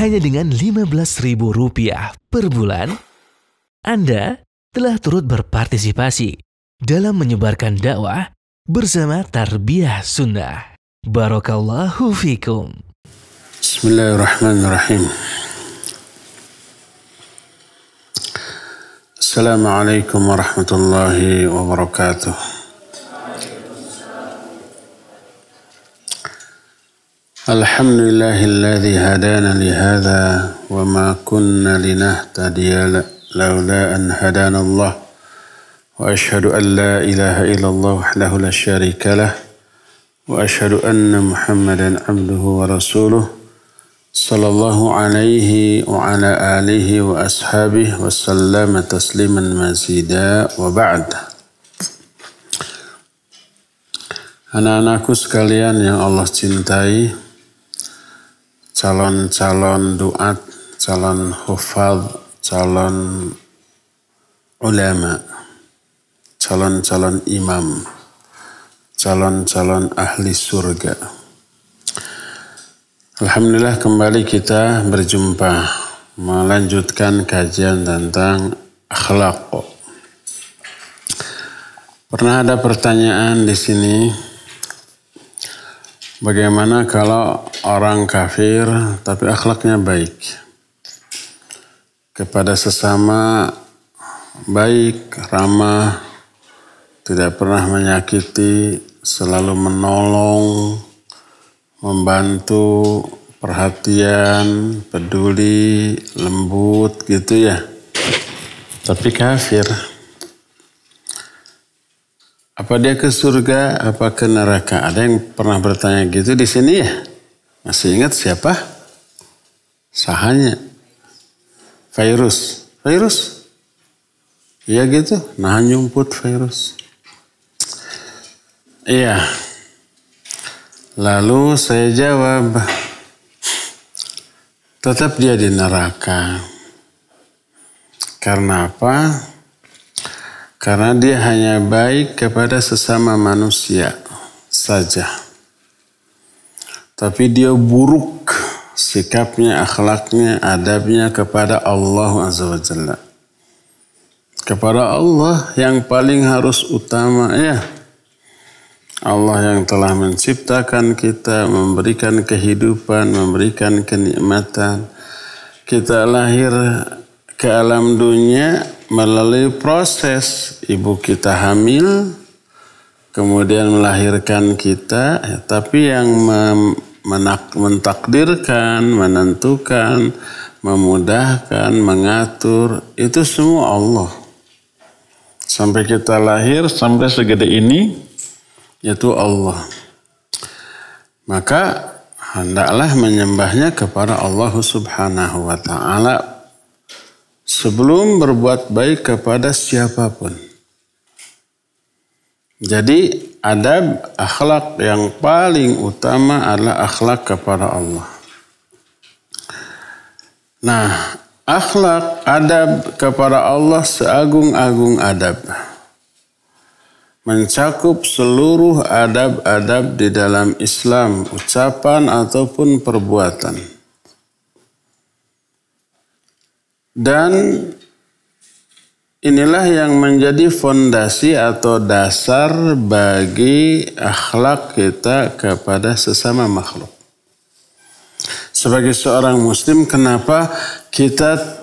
hanya dengan Rp15.000 per bulan, Anda telah turut berpartisipasi dalam menyebarkan dakwah bersama Tarbiyah Sunnah. Barakallahu fikum. Bismillahirrahmanirrahim. Assalamualaikum warahmatullahi wabarakatuh. Alhamdulillahilladzi hadana lihada wa ma kunna linahtadiya laula an hadana Allah. Wa ashhadu an la ilaha illallah wahdahu la syarika lah. Wa ashhadu anna Muhammadan abduhu wa rasuluh. Sallallahu alaihi wa ala alihi wa ashabihi wa sallama tasliman mazida wa ba'd. Anak-anakku sekalian yang Allah cintai, calon-calon duat, calon hufadz, calon ulama, calon-calon imam, calon-calon ahli surga. Alhamdulillah kembali kita berjumpa melanjutkan kajian tentang akhlak. Pernah ada pertanyaan di sini, bagaimana kalau orang kafir tapi akhlaknya baik? Kepada sesama baik, ramah, tidak pernah menyakiti, selalu menolong, membantu, perhatian, peduli, lembut gitu ya. Tapi kafir. Apa dia ke surga, apa ke neraka? Ada yang pernah bertanya gitu di sini ya? Masih ingat siapa? Sahanya. Virus. Iya gitu, nah nyumput virus. Iya. Lalu saya jawab, tetap dia di neraka. Karena apa? Karena dia hanya baik kepada sesama manusia saja. Tapi dia buruk sikapnya, akhlaknya, adabnya kepada Allah Azza wa Jalla. Kepada Allah yang paling harus utama ya. Allah yang telah menciptakan kita, memberikan kehidupan, memberikan kenikmatan. Kita lahir ke alam dunia melalui proses ibu kita hamil, kemudian melahirkan kita, tapi yang mentakdirkan, menentukan, memudahkan, mengatur, itu semua Allah. Sampai kita lahir, sampai segede ini, itu Allah. Maka hendaklah menyembahnya kepada Allah Subhanahu wa ta'ala sebelum berbuat baik kepada siapapun. Jadi adab, akhlak yang paling utama adalah akhlak kepada Allah. Nah, akhlak, adab kepada Allah seagung-agung adab. Mencakup seluruh adab-adab di dalam Islam, ucapan ataupun perbuatan. Dan inilah yang menjadi fondasi atau dasar bagi akhlak kita kepada sesama makhluk. Sebagai seorang muslim, kenapa kita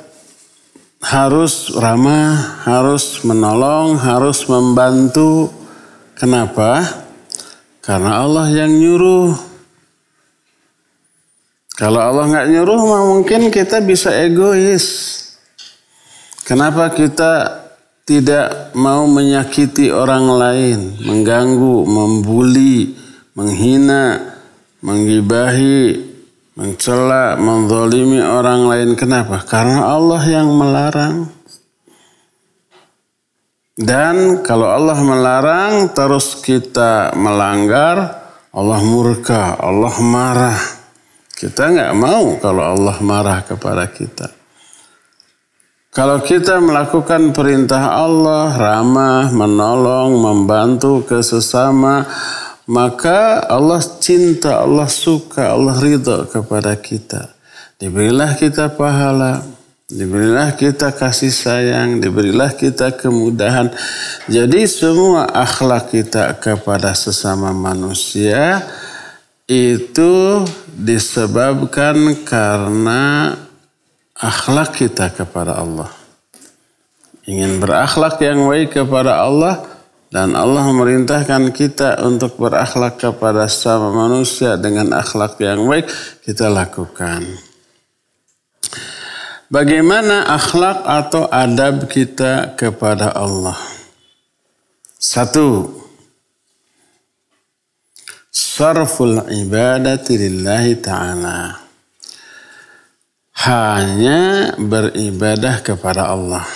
harus ramah, harus menolong, harus membantu? Kenapa? Karena Allah yang nyuruh. Kalau Allah nggak nyuruh, mungkin kita bisa egois. Kenapa kita tidak mau menyakiti orang lain, mengganggu, membuli, menghina, menggibahi, mencela, menzalimi orang lain? Kenapa? Karena Allah yang melarang. Dan kalau Allah melarang, terus kita melanggar, Allah murka, Allah marah. Kita nggak mau kalau Allah marah kepada kita. Kalau kita melakukan perintah Allah, ramah, menolong, membantu ke sesama, maka Allah cinta, Allah suka, Allah ridha kepada kita. diberilah kita pahala, diberilah kita kasih sayang, diberilah kita kemudahan. Jadi semua akhlak kita kepada sesama manusia itu disebabkan karena akhlak kita kepada Allah. Ingin berakhlak yang baik kepada Allah, dan Allah memerintahkan kita untuk berakhlak kepada sesama manusia dengan akhlak yang baik, kita lakukan. Bagaimana akhlak atau adab kita kepada Allah? 1. Sarful ibadati lillahi ta'ala. Hanya beribadah kepada Allah.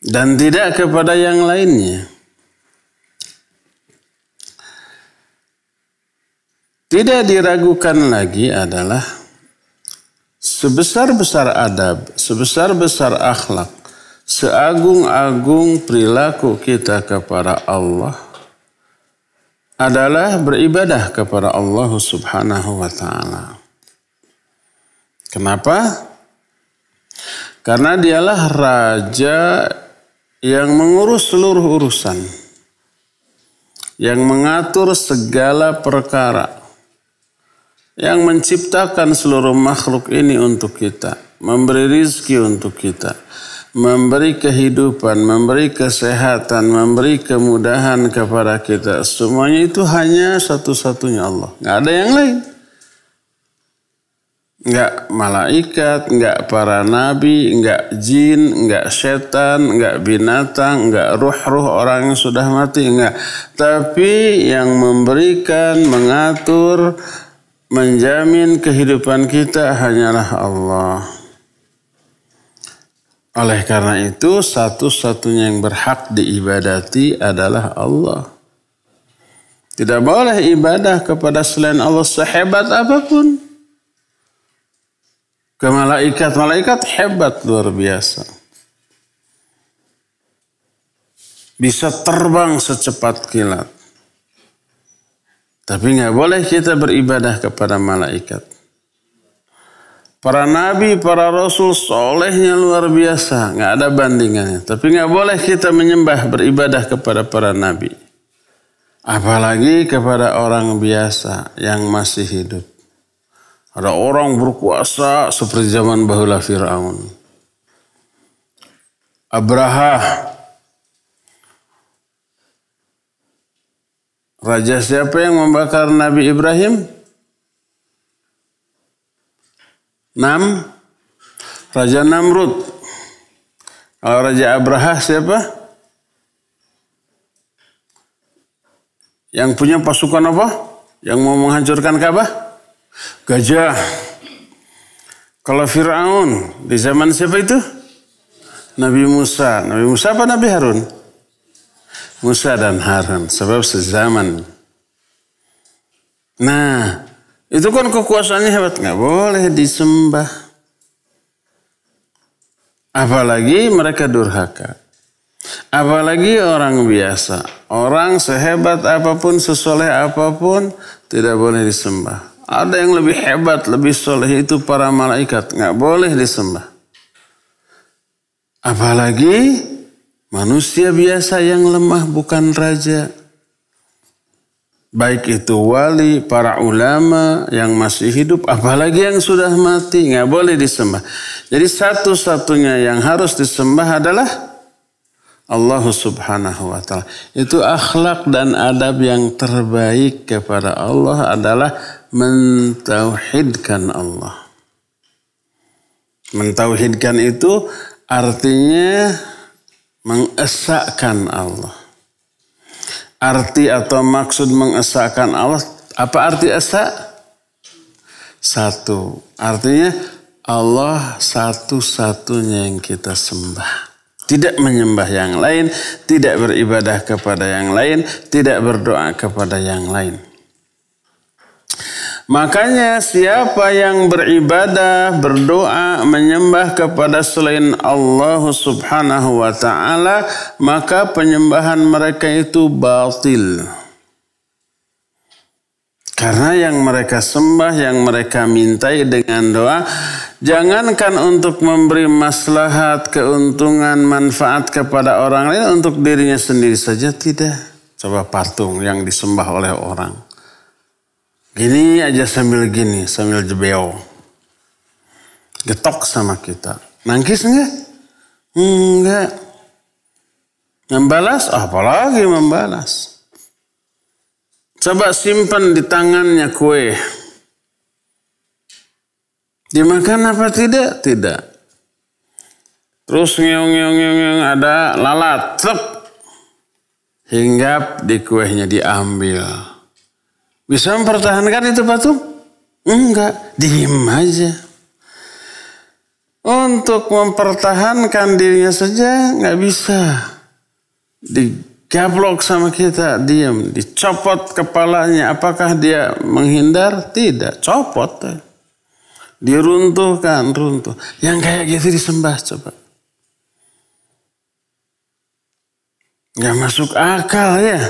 Dan tidak kepada yang lainnya. Tidak diragukan lagi adalah sebesar-besar adab, sebesar-besar akhlak, seagung-agung perilaku kita kepada Allah adalah beribadah kepada Allah Subhanahu wa ta'ala. Kenapa? Karena dialah raja yang mengurus seluruh urusan, yang mengatur segala perkara, yang menciptakan seluruh makhluk ini untuk kita, memberi rizki untuk kita, memberi kehidupan, memberi kesehatan, memberi kemudahan kepada kita. Semuanya itu hanya satu-satunya Allah. Nggak ada yang lain. Nggak malaikat, nggak para nabi, nggak jin, nggak setan, nggak binatang, nggak ruh-ruh orang yang sudah mati, nggak. Tapi yang memberikan, mengatur, menjamin kehidupan kita hanyalah Allah. Oleh karena itu, satu-satunya yang berhak diibadati adalah Allah. Tidak boleh ibadah kepada selain Allah sehebat apapun. Ke malaikat hebat luar biasa. Bisa terbang secepat kilat. Tapi nggak boleh kita beribadah kepada malaikat. Para nabi, para rasul solehnya luar biasa, nggak ada bandingannya. Tapi nggak boleh kita menyembah, beribadah kepada para nabi. Apalagi kepada orang biasa yang masih hidup. Ada orang berkuasa seperti zaman bahula Fir'aun. Abraha. Raja siapa yang membakar Nabi Ibrahim? Raja Namrud. Kalau Raja Abraha siapa? Yang punya pasukan apa? Yang mau menghancurkan Ka'bah? Gajah. Kalau Fir'aun di zaman siapa itu? Nabi Musa. Nabi Musa apa Nabi Harun? Musa dan Harun. Sebab sezaman. Nah, itu kan kekuasaannya hebat. Nggak boleh disembah. Apalagi mereka durhaka. Apalagi orang biasa. Orang sehebat apapun, sesoleh apapun, tidak boleh disembah. Ada yang lebih hebat, lebih soleh, itu para malaikat. Nggak boleh disembah. Apalagi manusia biasa yang lemah, bukan raja. Baik itu wali, para ulama yang masih hidup, apalagi yang sudah mati, nggak boleh disembah. Jadi satu-satunya yang harus disembah adalah Allah Subhanahu wa ta'ala. Itu akhlak dan adab yang terbaik kepada Allah adalah mentauhidkan Allah. Mentauhidkan itu artinya mengesahkan Allah. Arti atau maksud mengesahkan Allah, apa arti esa? Satu. Artinya Allah satu-satunya yang kita sembah. Tidak menyembah yang lain, tidak beribadah kepada yang lain, tidak berdoa kepada yang lain. Makanya siapa yang beribadah, berdoa, menyembah kepada selain Allah Subhanahu wa ta'ala, maka penyembahan mereka itu batil. Karena yang mereka sembah, yang mereka mintai dengan doa, jangankan untuk memberi maslahat, keuntungan, manfaat kepada orang lain, untuk dirinya sendiri saja tidak. Coba patung yang disembah oleh orang. Gini aja sambil gini, sambil jebeo. Getok sama kita. Nangkis enggak? Enggak. Membalas? Apalagi membalas. Coba simpan di tangannya kue. Dimakan apa tidak? Tidak. Terus ngeong ada lalat. Cep. Hinggap di kuehnya diambil. Bisa mempertahankan itu patung? Enggak. Diem aja. Untuk mempertahankan dirinya saja nggak bisa. Digablok sama kita, diam. Dicopot kepalanya. Apakah dia menghindar? Tidak. Copot. Diruntuhkan, runtuh. Yang kayak gitu disembah coba. Nggak masuk akal ya.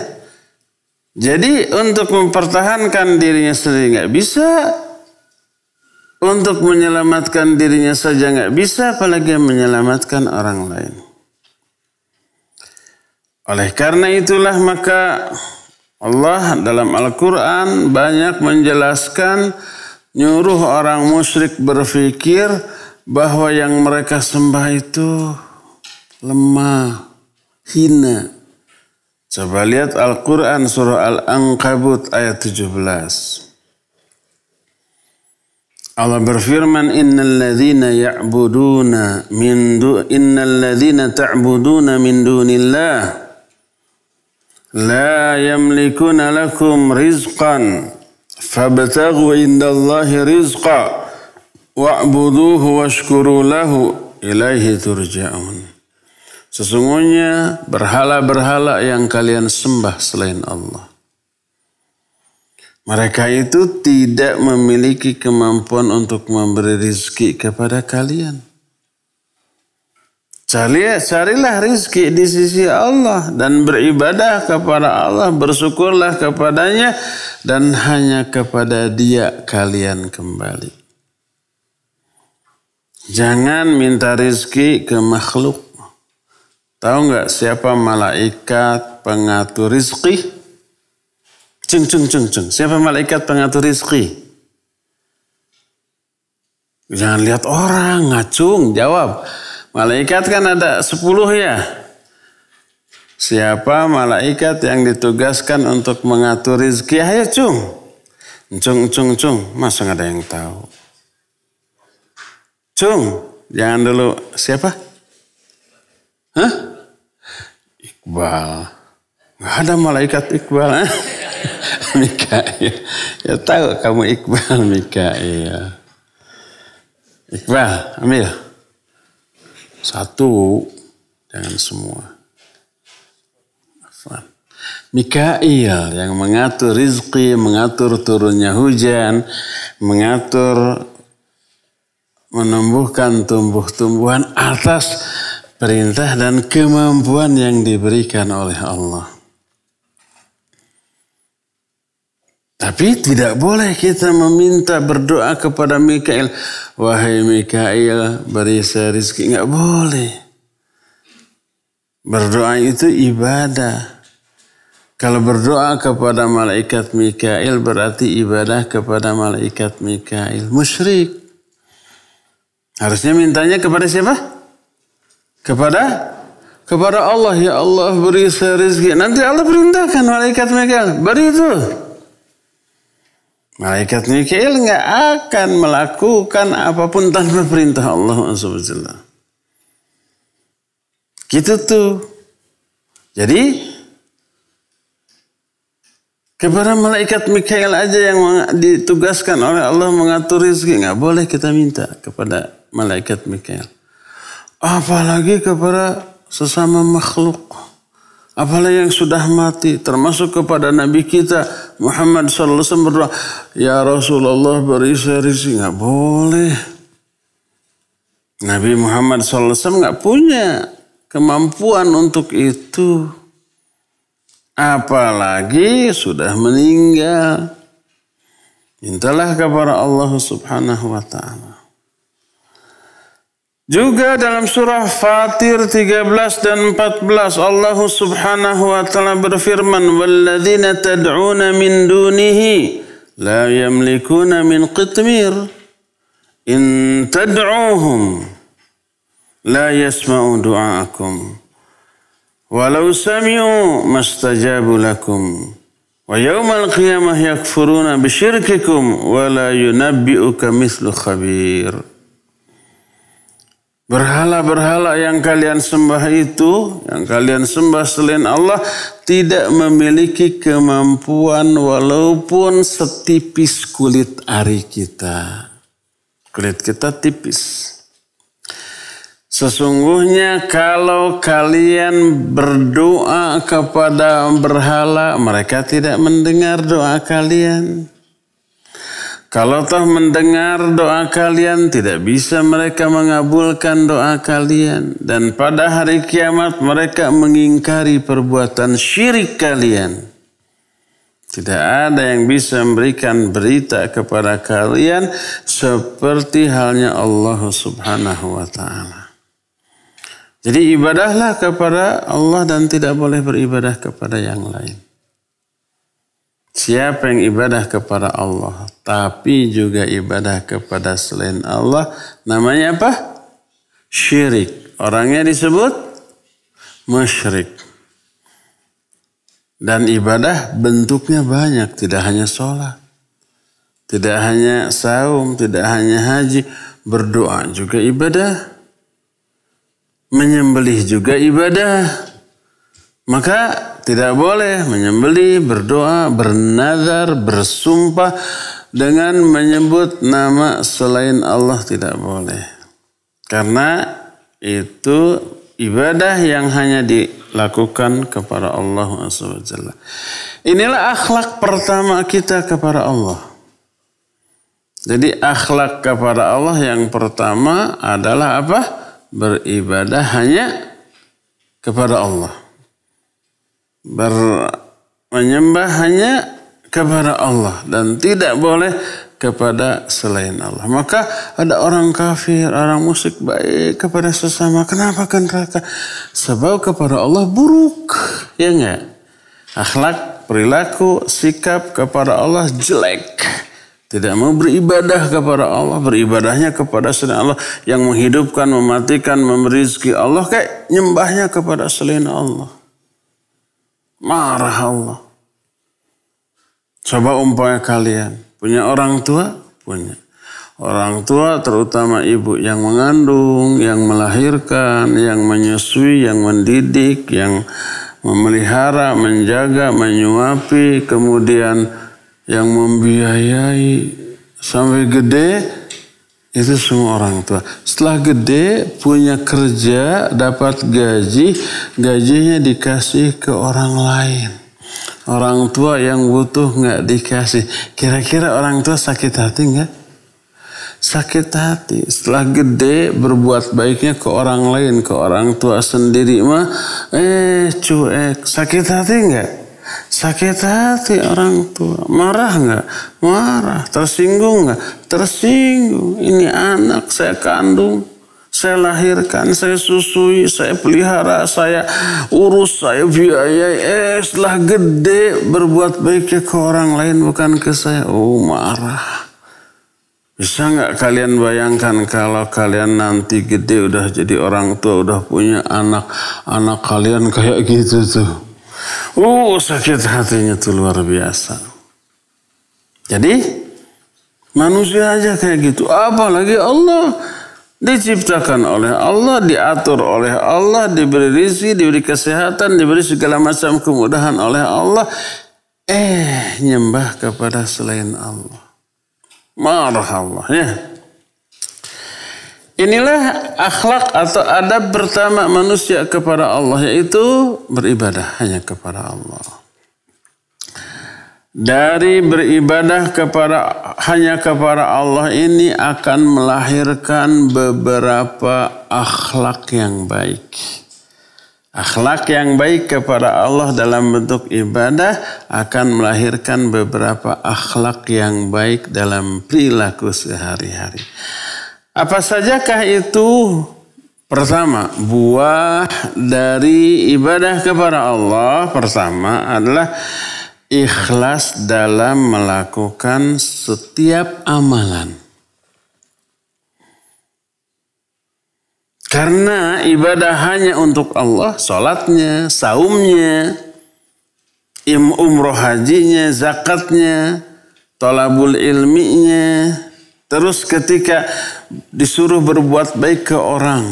Jadi untuk mempertahankan dirinya sendiri nggak bisa. Untuk menyelamatkan dirinya saja nggak bisa, apalagi menyelamatkan orang lain. Oleh karena itulah maka Allah dalam Al-Quran banyak menjelaskan, nyuruh orang musyrik berpikir bahwa yang mereka sembah itu lemah, hina. Coba lihat Al-Quran surah Al-Ankabut ayat 17. Allah berfirman, innalladzina ta'buduna min dunillah la yamlikuna lakum rizqan fabtaghu indallahi rizqa wa'buduhu washkuru lahu ilaihi turja'un. Sesungguhnya berhala-berhala yang kalian sembah selain Allah, mereka itu tidak memiliki kemampuan untuk memberi rizki kepada kalian. Carilah rizki di sisi Allah dan beribadah kepada Allah, bersyukurlah kepadanya, dan hanya kepada Dia kalian kembali. Jangan minta rizki ke makhluk. Tahu nggak siapa malaikat pengatur rizki? Ceng. Siapa malaikat pengatur rizki? Jangan lihat orang, ngacung, jawab. Malaikat kan ada 10 ya. Siapa malaikat yang ditugaskan untuk mengatur rizki? Ayo cung. Masa nggak ada yang tahu? Cung, jangan dulu. Siapa? Hah? Iqbal. Nggak ada malaikat Iqbal. Mikail. Ya tahu kamu Iqbal, Mikail. Iqbal, ambil. 1, jangan semua. Mikail yang mengatur rizki, mengatur turunnya hujan, mengatur menumbuhkan tumbuh-tumbuhan atas perintah dan kemampuan yang diberikan oleh Allah. Tapi tidak boleh kita meminta berdoa kepada Mikail. Wahai Mikail, beri saya rizki. Nggak boleh. Berdoa itu ibadah. Kalau berdoa kepada malaikat Mikail berarti ibadah kepada malaikat Mikail. Musyrik. Harusnya mintanya kepada siapa? Kepada Allah. Ya Allah, beri saya rizki. Nanti Allah perintahkan malaikat Mikail. Beri itu. Malaikat Mikail nggak akan melakukan apapun tanpa perintah Allah SWT. Gitu tuh. Jadi kepada malaikat Mikail aja yang ditugaskan oleh Allah mengatur rezeki, nggak boleh kita minta kepada malaikat Mikail. Apalagi kepada sesama makhluk. Apalagi yang sudah mati, termasuk kepada Nabi kita Muhammad sallallahu alaihi wasallam berdoa, ya Rasulullah beri saya rezeki, nggak boleh. Nabi Muhammad sallallahu alaihi wasallam nggak punya kemampuan untuk itu. Apalagi sudah meninggal. Mintalah kepada Allah Subhanahu wa ta'ala. Juga dalam surah Fatir 13 dan 14 Allah Subhanahu wa ta'ala berfirman, "Walladzina tad'una min dunihi la yamlikuna min qitmir in tad'uuhum la yasma'u du'aakum walau sami'u mastajabu lakum wa yawmal qiyamah yakfuruna bisyirkikum wa la yunabbi'uka mithlu khabir." Berhala-berhala yang kalian sembah itu, yang kalian sembah selain Allah, tidak memiliki kemampuan walaupun setipis kulit ari kita. Kulit kita tipis. Sesungguhnya kalau kalian berdoa kepada berhala, mereka tidak mendengar doa kalian. Kalau toh mendengar doa kalian, tidak bisa mereka mengabulkan doa kalian. Dan pada hari kiamat mereka mengingkari perbuatan syirik kalian. Tidak ada yang bisa memberikan berita kepada kalian seperti halnya Allah Subhanahu wa ta'ala. Jadi ibadahlah kepada Allah dan tidak boleh beribadah kepada yang lain. Siapa yang ibadah kepada Allah tapi juga ibadah kepada selain Allah, namanya apa? Syirik. Orangnya disebut musyrik. Dan ibadah bentuknya banyak, tidak hanya sholat, tidak hanya saum, tidak hanya haji, berdoa juga ibadah, menyembelih juga ibadah. Maka tidak boleh menyembelih, berdoa, bernazar, bersumpah dengan menyebut nama selain Allah, tidak boleh. Karena itu ibadah yang hanya dilakukan kepada Allah SWT. Inilah akhlak pertama kita kepada Allah. Jadi akhlak kepada Allah yang pertama adalah apa? Beribadah hanya kepada Allah. Menyembah hanya kepada Allah dan tidak boleh kepada selain Allah. Maka ada orang kafir, orang musyrik baik kepada sesama. Kenapa ke neraka? Sebab kepada Allah buruk, ya enggak? Akhlak, perilaku, sikap kepada Allah jelek. Tidak mau beribadah kepada Allah, beribadahnya kepada selain Allah. Yang menghidupkan, mematikan, memberi rezeki Allah, kayak nyembahnya kepada selain Allah. Marah Allah. Coba umpamanya kalian punya orang tua, punya orang tua terutama ibu yang mengandung, yang melahirkan, yang menyusui, yang mendidik, yang memelihara, menjaga, menyuapi, kemudian yang membiayai sampai gede. Itu semua orang tua. Setelah gede, punya kerja, dapat gaji, gajinya dikasih ke orang lain. Orang tua yang butuh nggak dikasih. Kira-kira orang tua sakit hati nggak? Sakit hati. Setelah gede, berbuat baiknya ke orang lain, ke orang tua sendiri mah, cuek. Sakit hati nggak? Sakit hati orang tua. Marah nggak? Marah. Tersinggung nggak? Tersinggung. Ini anak saya kandung, saya lahirkan, saya susui, saya pelihara, saya urus, saya biayai. Setelah gede berbuat baiknya ke orang lain bukan ke saya. Marah. Bisa nggak kalian bayangkan kalau kalian nanti gede udah jadi orang tua, udah punya anak, anak kalian kayak gitu tuh. Sakit hatinya tuh luar biasa. Jadi manusia aja kayak gitu. Apalagi Allah, diciptakan oleh Allah, diatur oleh Allah, diberi rezeki, diberi kesehatan, diberi segala macam kemudahan oleh Allah. Nyembah kepada selain Allah. Marah Allah, ya. Inilah akhlak atau adab pertama manusia kepada Allah, yaitu beribadah hanya kepada Allah. Dari beribadah hanya kepada Allah ini akan melahirkan beberapa akhlak yang baik. Akhlak yang baik kepada Allah dalam bentuk ibadah akan melahirkan beberapa akhlak yang baik dalam perilaku sehari-hari. Apa sajakah itu? Pertama, buah dari ibadah kepada Allah pertama adalah ikhlas dalam melakukan setiap amalan. Karena ibadah hanya untuk Allah, sholatnya, saumnya, umroh hajinya, zakatnya, tolabul ilminya. Terus ketika disuruh berbuat baik ke orang,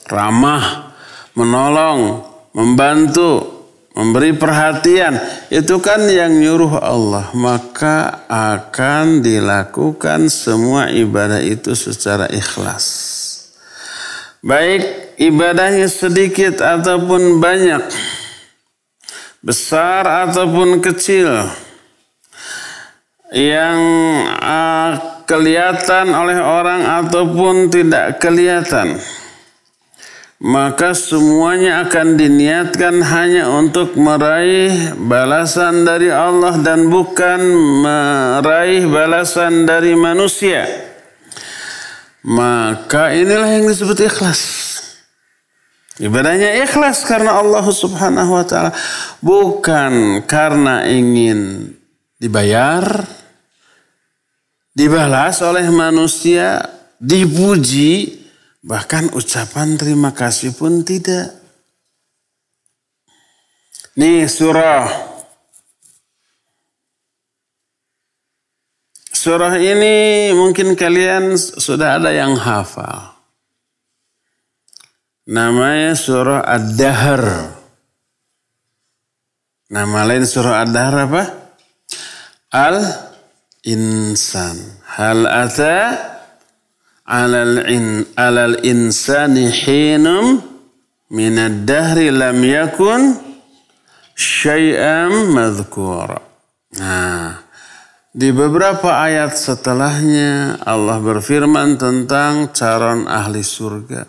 ramah, menolong, membantu, memberi perhatian, itu kan yang nyuruh Allah. Maka akan dilakukan semua ibadah itu secara ikhlas. Baik ibadahnya sedikit ataupun banyak, besar ataupun kecil, yang kelihatan oleh orang ataupun tidak kelihatan, maka semuanya akan diniatkan hanya untuk meraih balasan dari Allah dan bukan meraih balasan dari manusia. Maka inilah yang disebut ikhlas. Ibadahnya ikhlas karena Allah Subhanahu wa ta'ala. Bukan karena ingin dibayar, dibalas oleh manusia, dipuji, bahkan ucapan terima kasih pun tidak. Nih Surah ini mungkin kalian sudah ada yang hafal. Namanya surah Ad-Dahr. Nama lain surah Ad-Dahr apa? Al-Insan. Hal ata alal insani hinum minad dahri lam yakun syai'am madhkura. Nah, di beberapa ayat setelahnya Allah berfirman tentang calon ahli surga.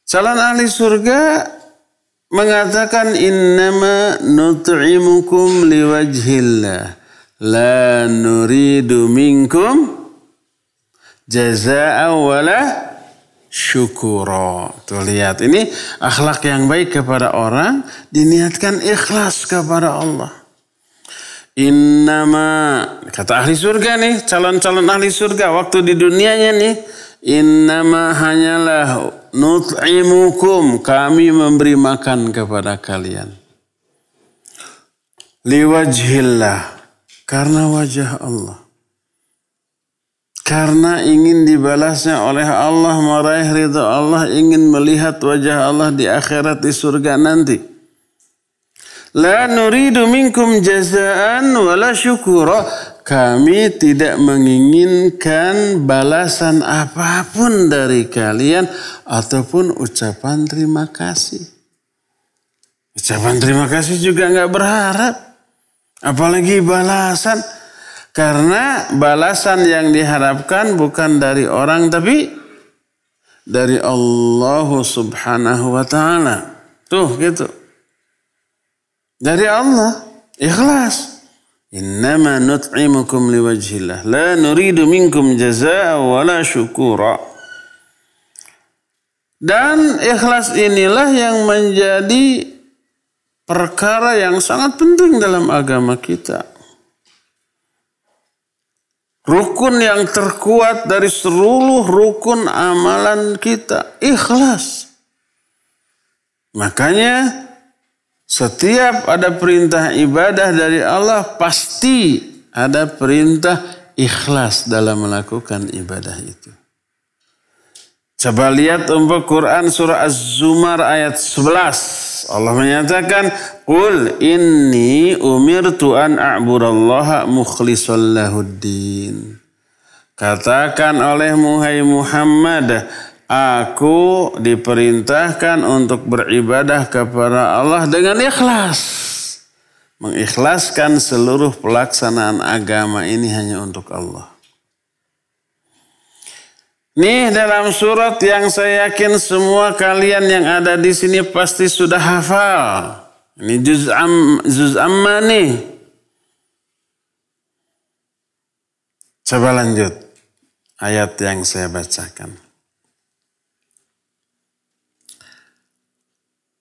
Calon ahli surga mengatakan innama nut'imukum liwajhillah la nuridu minkum jazaa'a wala syukura. Tuh lihat, ini akhlak yang baik kepada orang diniatkan ikhlas kepada Allah. Innama, kata ahli surga nih, calon-calon ahli surga waktu di dunianya nih, innama hanyalah nut'imukum, kami memberi makan kepada kalian. Liwajhillah, karena wajah Allah. Karena ingin dibalasnya oleh Allah, meraih ridha Allah, ingin melihat wajah Allah di akhirat di surga nanti. La nuridu minkum jazaan wala syukura. Kami tidak menginginkan balasan apapun dari kalian ataupun ucapan terima kasih. Ucapan terima kasih juga enggak berharap. Apalagi balasan. Karena balasan yang diharapkan bukan dari orang tapi dari Allah Subhanahu wa ta'ala. Tuh gitu. Dari Allah, ikhlas. Innama nut'imukum liwajhillah. La nuridu minkum jazaa'a wala syukura. Dan ikhlas inilah yang menjadi perkara yang sangat penting dalam agama kita. Rukun yang terkuat dari seluruh rukun amalan kita. Ikhlas. Makanya setiap ada perintah ibadah dari Allah, pasti ada perintah ikhlas dalam melakukan ibadah itu. Coba lihat Quran surah Az-Zumar ayat 11. Allah menyatakan, Qul inni umirtu an a'budallaha mukhlishan lahuddin. Katakan olehmu hai Muhammad, aku diperintahkan untuk beribadah kepada Allah dengan ikhlas. Mengikhlaskan seluruh pelaksanaan agama ini hanya untuk Allah. Nih dalam surat yang saya yakin semua kalian yang ada di sini pasti sudah hafal. Ini juz amma nih. Coba lanjut ayat yang saya bacakan.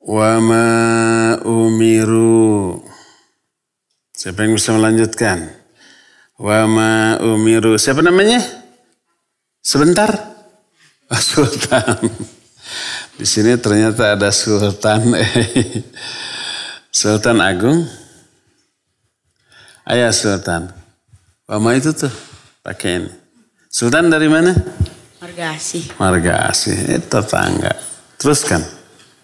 Wa ma umiru. Siapa yang bisa melanjutkan? Wa ma umiru. Siapa namanya? Sebentar. Sultan. Di sini ternyata ada Sultan. Sultan Agung. Ayah Sultan. Wa ma itu tuh. Pakai ini. Sultan dari mana? Margasih. Margasih. Itu tetangga. Teruskan.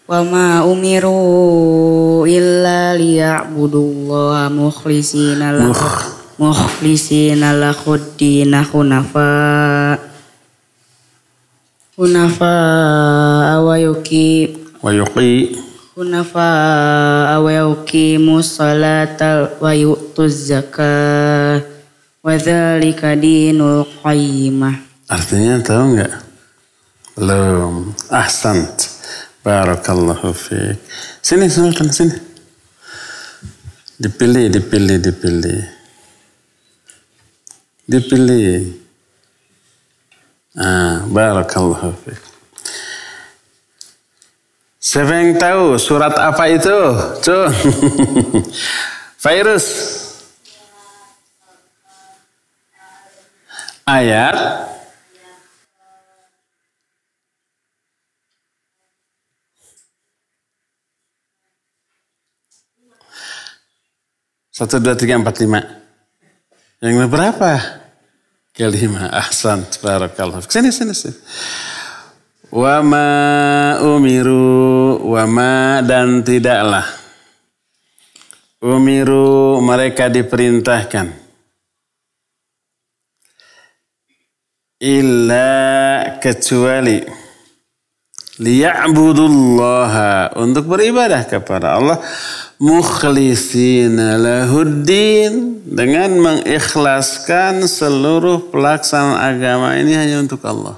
Wa ma umiru illa liya'budullaha mukhlisina lahuddina hunafa wa yuqimus salata wa yu'tuz zakah wa dzalika dinul qayyimah. Artinya tahu enggak? Belum. Ahsant. Barakallahu fiik. Sini Sultan, sini. Dipilih. Barakallahu fiik. Siapa yang tahu surat apa itu? Cun. Virus. Ayat Satu, dua, tiga, empat, lima. Yang berapa? Kelima. Ahsan. Barakallah. Sini. Wa ma umiru. Wa ma dan tidaklah. Umiru mereka diperintahkan. Illa kecuali. Liya'budullaha. Untuk beribadah kepada Allah. Mukhlisina lahuddin, dengan mengikhlaskan seluruh pelaksanaan agama ini hanya untuk Allah.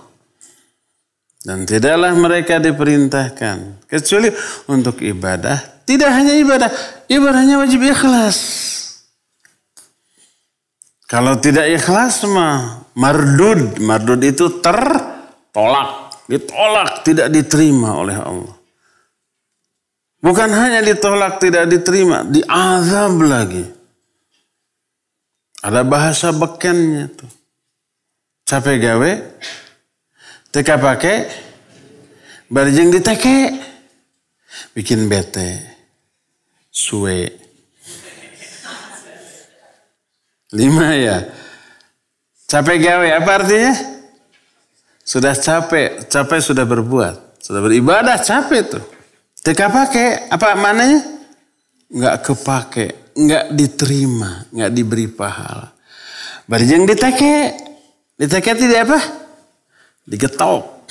Dan tidaklah mereka diperintahkan kecuali untuk ibadah. Tidak hanya ibadah, ibadahnya wajib ikhlas. Kalau tidak ikhlas mah mardud itu ditolak, tidak diterima oleh Allah. Bukan hanya ditolak, tidak diterima, diazab lagi. Ada bahasa bekennya tuh. Capek gawe, teka pakai, barjeng diteke, bikin bete, suwe. 5 ya. Capek gawe, apa artinya? Sudah capek sudah berbuat, sudah beribadah capek tuh. Teka pakai, apa maknanya? Enggak kepake, enggak diterima, enggak diberi pahala. Barjeng diteke tidak apa? Digetok,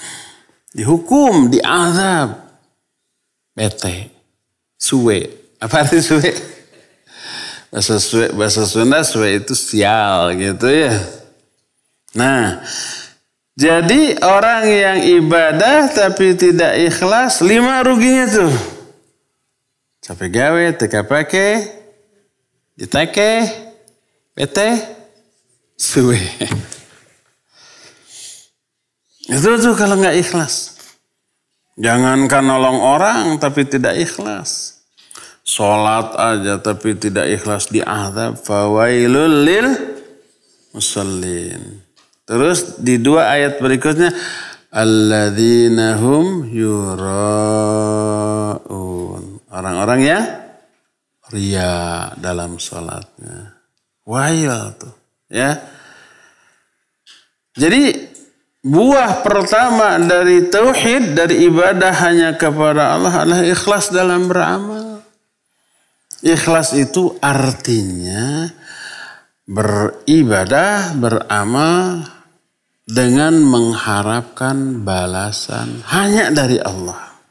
dihukum, diazab. Bete, suwe. Apa arti suwe? Bahasa Sunda suwe itu sial gitu ya. Nah, jadi orang yang ibadah tapi tidak ikhlas 5 ruginya tuh. Capek gawe, teka pakai, diteke, bete, suwe. Itu tuh kalau nggak ikhlas. Jangankan nolong orang tapi tidak ikhlas. Sholat aja tapi tidak ikhlas diazab. Fawailul lil musallin. Terus di 2 ayat berikutnya, alladzina hum yura'un. Orang-orang yang riya dalam sholatnya. Wail tuh, ya. Jadi buah pertama dari tauhid, dari ibadah hanya kepada Allah adalah ikhlas dalam beramal. Ikhlas itu artinya beribadah, beramal dengan mengharapkan balasan hanya dari Allah.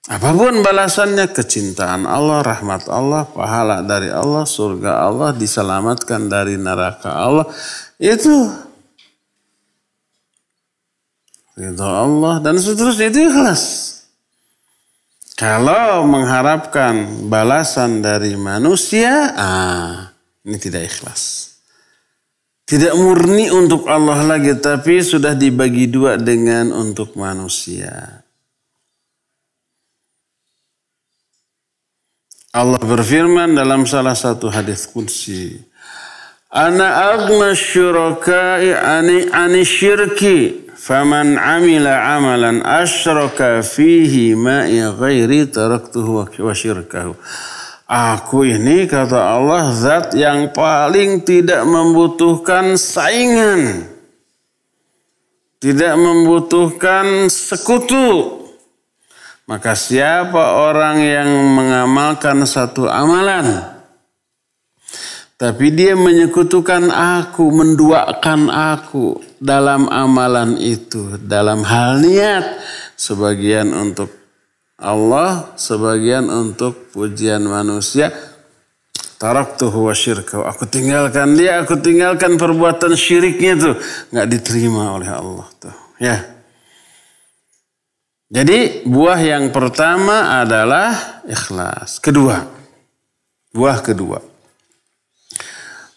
Apapun balasannya, kecintaan Allah, rahmat Allah, pahala dari Allah, surga Allah, diselamatkan dari neraka Allah. Itu ridha Allah, dan seterusnya, itu ikhlas. Kalau mengharapkan balasan dari manusia, ini tidak ikhlas. Tidak murni untuk Allah lagi, tapi sudah dibagi dua dengan untuk manusia. Allah berfirman dalam salah satu hadis qudsi, Ana aghna syuraka'i ani syirki, faman amila amalan asyraka fihi ma'i ghairi taraktuhu wa syirkahu. Aku ini, kata Allah, zat yang paling tidak membutuhkan saingan, tidak membutuhkan sekutu. Maka siapa orang yang mengamalkan satu amalan, tapi dia menyekutukan aku, menduakan aku dalam amalan itu, dalam hal niat, sebagian untuk Allah, sebagian untuk pujian manusia, taraktuhu wa syirkahu. Aku tinggalkan dia, aku tinggalkan perbuatan syiriknya itu, nggak diterima oleh Allah tuh. Ya. Jadi buah yang pertama adalah ikhlas.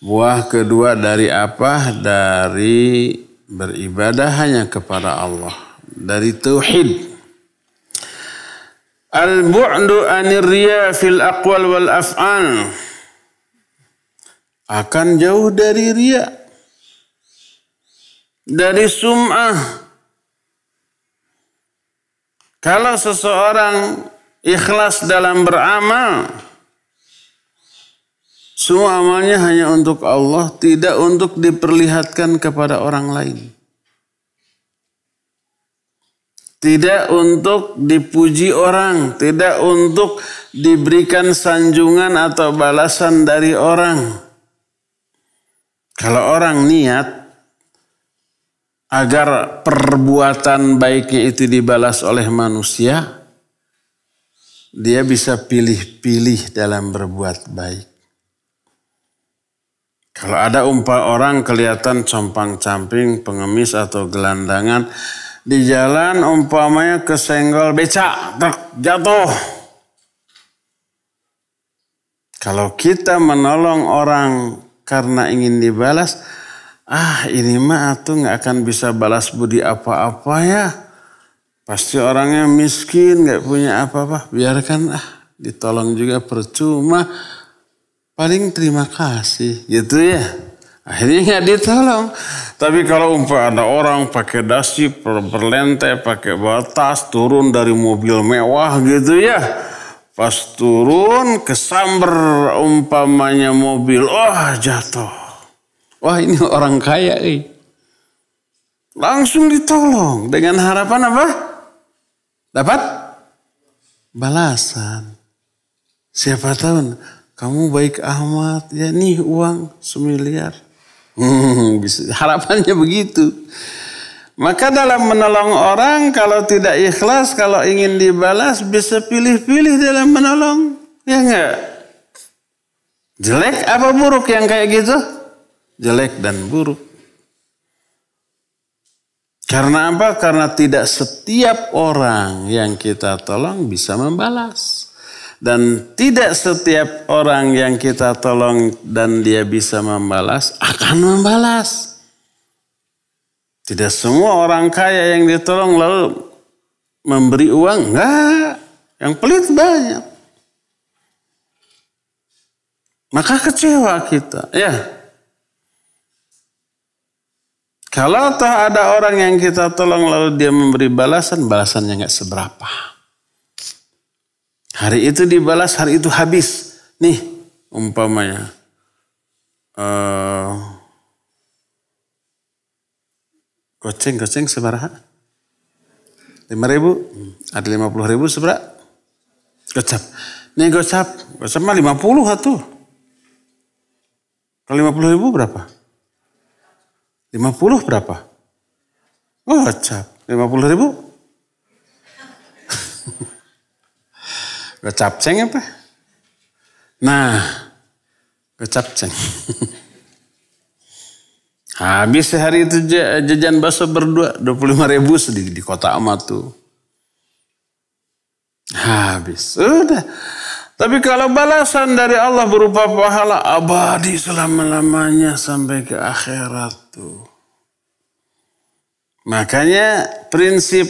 Buah kedua dari apa? Dari beribadah hanya kepada Allah. Dari tauhid. Al-bu'du anir riya fil aqwal wal af'al. Akan jauh dari riya. Dari sum'ah. Kalau seseorang ikhlas dalam beramal, semua amalnya hanya untuk Allah, tidak untuk diperlihatkan kepada orang lain. Tidak untuk dipuji orang, tidak untuk diberikan sanjungan atau balasan dari orang. Kalau orang niat agar perbuatan baiknya itu dibalas oleh manusia, dia bisa pilih-pilih dalam berbuat baik. Kalau ada orang kelihatan compang-camping, pengemis atau gelandangan, di jalan umpamanya kesenggol becak, jatuh. Kalau kita menolong orang karena ingin dibalas, ini mah atuh nggak akan bisa balas budi apa-apa ya. Pasti orangnya miskin, nggak punya apa-apa. Biarkan ditolong juga percuma. Paling terima kasih gitu ya. Akhirnya nggak ditolong. Tapi kalau ada orang pakai dasi, berlentai, pakai batas, turun dari mobil mewah gitu ya. Pas turun kesamber umpamanya mobil, jatuh. Wah, ini orang kaya. Langsung ditolong dengan harapan apa? Dapat balasan. Siapa tahu kamu baik amat, ya nih uang 1 miliar. Harapannya begitu. Maka dalam menolong orang, kalau tidak ikhlas, kalau ingin dibalas, bisa pilih-pilih dalam menolong. Ya enggak? Jelek apa buruk yang kayak gitu? Jelek dan buruk. Karena apa? Karena tidak setiap orang yang kita tolong bisa membalas. Dan tidak setiap orang yang kita tolong dan dia bisa membalas, akan membalas. Tidak semua orang kaya yang ditolong lalu memberi uang. Enggak. Yang pelit banyak. Maka kecewa kita. Ya. Kalau toh ada orang yang kita tolong lalu dia memberi balasan, balasannya enggak seberapa. Hari itu dibalas, hari itu habis. Nih, umpamanya. Goceng sebaraha? 5.000? Ada 50.000 seberapa? Gocap. Nih gocap mah 50 atuh. Kalau 50.000 berapa? 50 berapa? Gocap. 50.000? Gocap ceng apa? Nah, gocap ceng. Habis sehari itu jajan bakso berdua 25.000 di kota Amat tuh. Habis. Udah. Tapi kalau balasan dari Allah berupa pahala abadi selama-lamanya sampai ke akhirat tuh. Makanya prinsip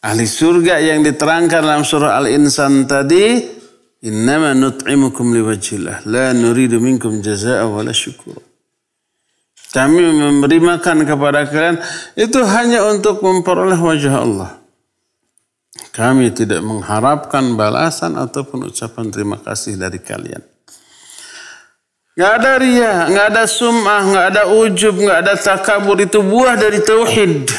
ahli surga yang diterangkan dalam surah Al-Insan tadi, innama nut'imukum liwajhillah la nuridu minkum jazaa'a wala syukura. Kami memberi makan kepada kalian itu hanya untuk memperoleh wajah Allah. Kami tidak mengharapkan balasan ataupun ucapan terima kasih dari kalian. Nggak ada riya, nggak ada sum'ah, nggak ada ujub, nggak ada takabur. Itu buah dari tauhid.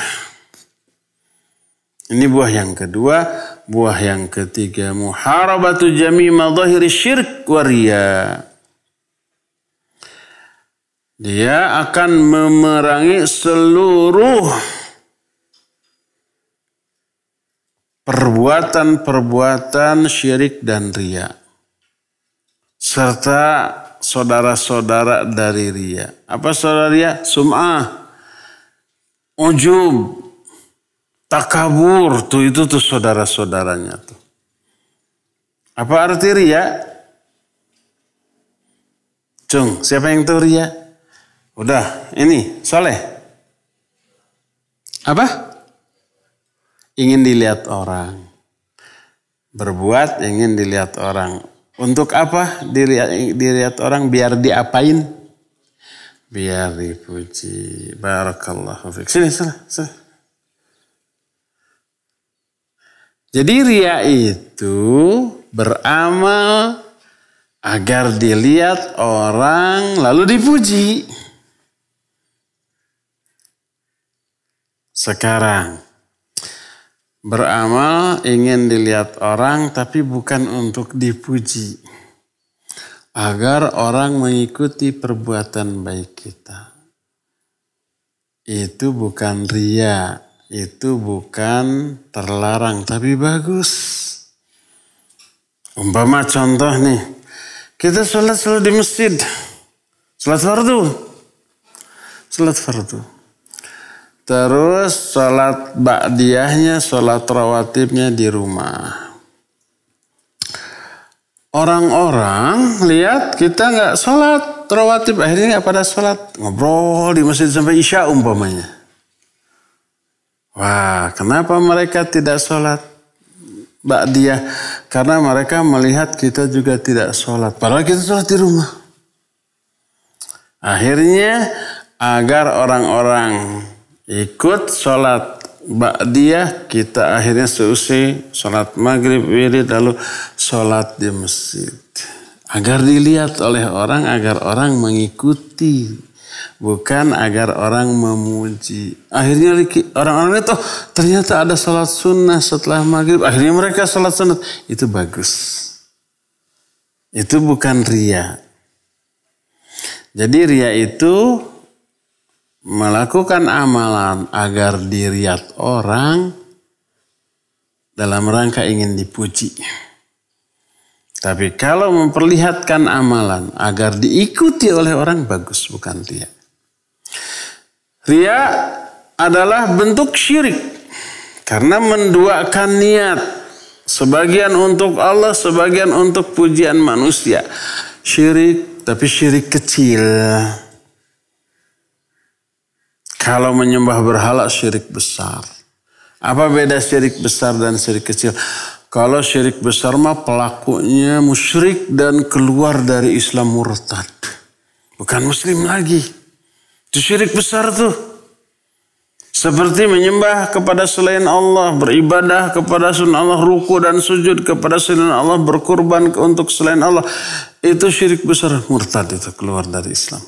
Ini buah yang kedua. Buah yang ketiga, muharabatu jami' madhahiri syirk wa riya. Dia akan memerangi seluruh perbuatan-perbuatan syirik dan riya. Serta saudara-saudara dari riya. Apa saudara riya? Sum'ah, ujub, takabur. Itu tuh saudara-saudaranya tuh. Apa arti riya? Cung, siapa yang tahu riya? Udah, ini soleh. Apa? Ingin dilihat orang. Berbuat ingin dilihat orang. Untuk apa dilihat orang? Biar diapain? Biar dipuji. Barakallahu fiik. Sini. Jadi riya itu beramal agar dilihat orang lalu dipuji. Sekarang beramal ingin dilihat orang tapi bukan untuk dipuji. Agar orang mengikuti perbuatan baik kita. Itu bukan riya. Itu bukan terlarang tapi bagus. Umpama contoh nih. Kita sholat selalu di masjid. Sholat fardu. Terus sholat ba'diyahnya, sholat rawatibnya di rumah. Orang-orang lihat kita nggak sholat rawatib, akhirnya nggak pada sholat. Ngobrol di masjid sampai isya umpamanya. Wah, kenapa mereka tidak sholat ba'diyah? Karena mereka melihat kita juga tidak sholat. Padahal kita sholat di rumah. Akhirnya agar orang-orang ikut sholat ba'diyah, kita akhirnya seusai sholat maghrib, wirid, lalu sholat di masjid. Agar dilihat oleh orang, agar orang mengikuti. Bukan agar orang memuji. Akhirnya orang-orang itu ternyata ada sholat sunnah setelah maghrib. Akhirnya mereka sholat sunnah. Itu bagus. Itu bukan riya. Jadi riya itu melakukan amalan agar dilihat orang dalam rangka ingin dipuji. Tapi kalau memperlihatkan amalan agar diikuti oleh orang, bagus, bukan riya. Riya adalah bentuk syirik karena menduakan niat. Sebagian untuk Allah, sebagian untuk pujian manusia. Syirik, tapi syirik kecil. Kalau menyembah berhala syirik besar. Apa beda syirik besar dan syirik kecil? Kalau syirik besar mah pelakunya musyrik dan keluar dari Islam, murtad. Bukan muslim lagi. Itu syirik besar tuh. Seperti menyembah kepada selain Allah, beribadah kepada selain Allah, ruku dan sujud kepada selain Allah, berkurban untuk selain Allah. Itu syirik besar, murtad, itu keluar dari Islam.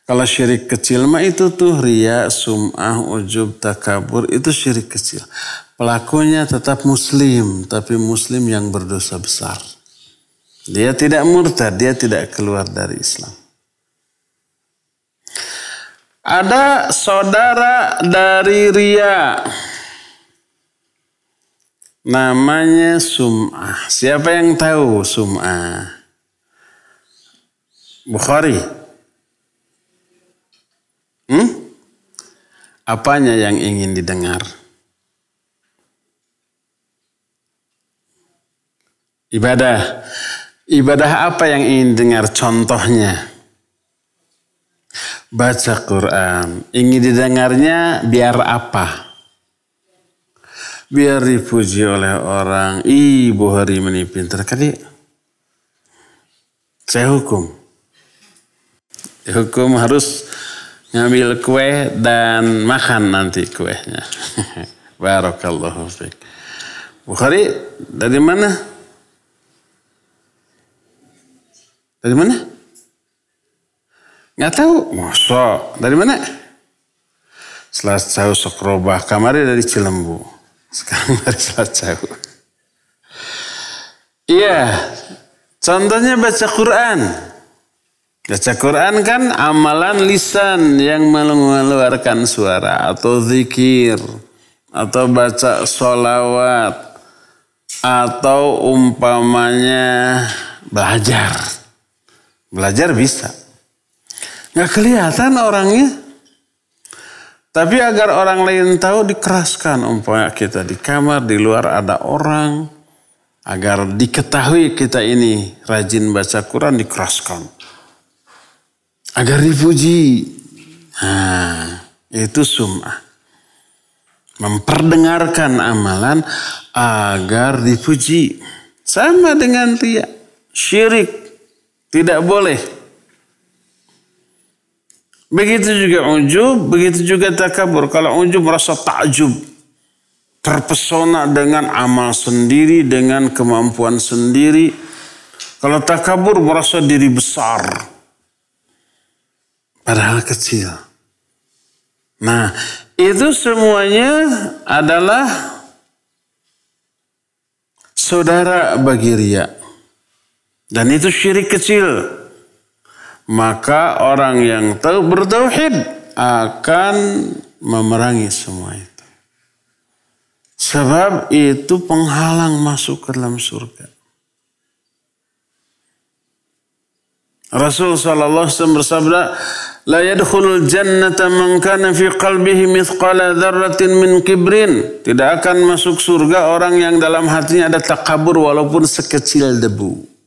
Kalau syirik kecil mah itu tuh riya, sum'ah, ujub, takabur, itu syirik kecil. Pelakunya tetap muslim, tapi muslim yang berdosa besar. Dia tidak murtad, dia tidak keluar dari Islam. Ada saudara dari riya. Namanya sum'ah. Siapa yang tahu sum'ah? Bukhari. Apanya yang ingin didengar? Ibadah. Ibadah apa yang ingin dengar? Contohnya. Baca Quran. Ingin didengarnya biar apa? Biar dipuji oleh orang. Ibu hari ini pintar kali. Saya hukum. Hukum harus ngambil kue dan makan nanti kuenya. Barakallahu fiik. Bukhari dari mana? Dari mana? Nggak tahu. Masa dari mana? Selat Jauh Sekrobah. Kamari dari Cilembu. Sekarang dari Selat Jauh. Iya. Contohnya baca Quran. Baca Quran kan amalan lisan yang mengeluarkan suara. Atau zikir. Atau baca sholawat. Atau umpamanya belajar. Belajar bisa. Nggak kelihatan orangnya. Tapi agar orang lain tahu dikeraskan. Umpamanya kita di kamar, di luar ada orang. Agar diketahui kita ini rajin baca Quran, dikeraskan. Agar dipuji. Nah, itu sum'ah. Memperdengarkan amalan agar dipuji. Sama dengan riya. Syirik. Tidak boleh. Begitu juga ujub, begitu juga takabur. Kalau ujub merasa takjub. Terpesona dengan amal sendiri, dengan kemampuan sendiri. Kalau takabur merasa diri besar. Padahal kecil. Nah, itu semuanya adalah saudara bagi riya. Dan itu syirik kecil. Maka orang yang tahu bertauhid akan memerangi semua itu. Sebab itu penghalang masuk ke dalam surga. Rasul sallallahu alaihi wasallam bersabda, "La yadkhulul jannata man kana fi qalbihi mithqala dzarratin min kibrin." Tidak akan masuk surga orang yang dalam hatinya ada takabur walaupun sekecil debu.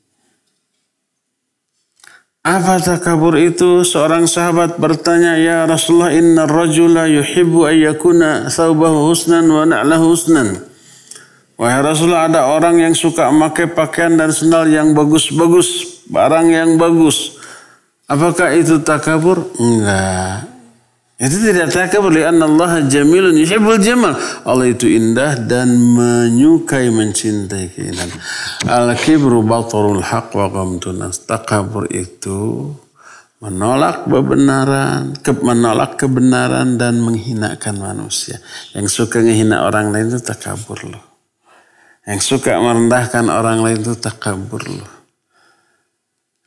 Apa takabur itu? Seorang sahabat bertanya, "Ya Rasulullah, inna rajula yuhibbu ayyakuna thawbahu husnan wa na'lahu husnan." Wahai Rasulullah, ada orang yang suka memakai pakaian dan sendal yang bagus-bagus, barang yang bagus. Apakah itu takabur? Enggak. Itu tidak takabur. Lianna Allah jamilun yuhibbul jamal. Allah itu indah dan menyukai, mencintai keindahan. Al-kibru batarul haq wa ghamtun nas. Takabur itu menolak kebenaran dan menghinakan manusia. Yang suka menghina orang lain itu takabur loh. Yang suka merendahkan orang lain itu takabur loh.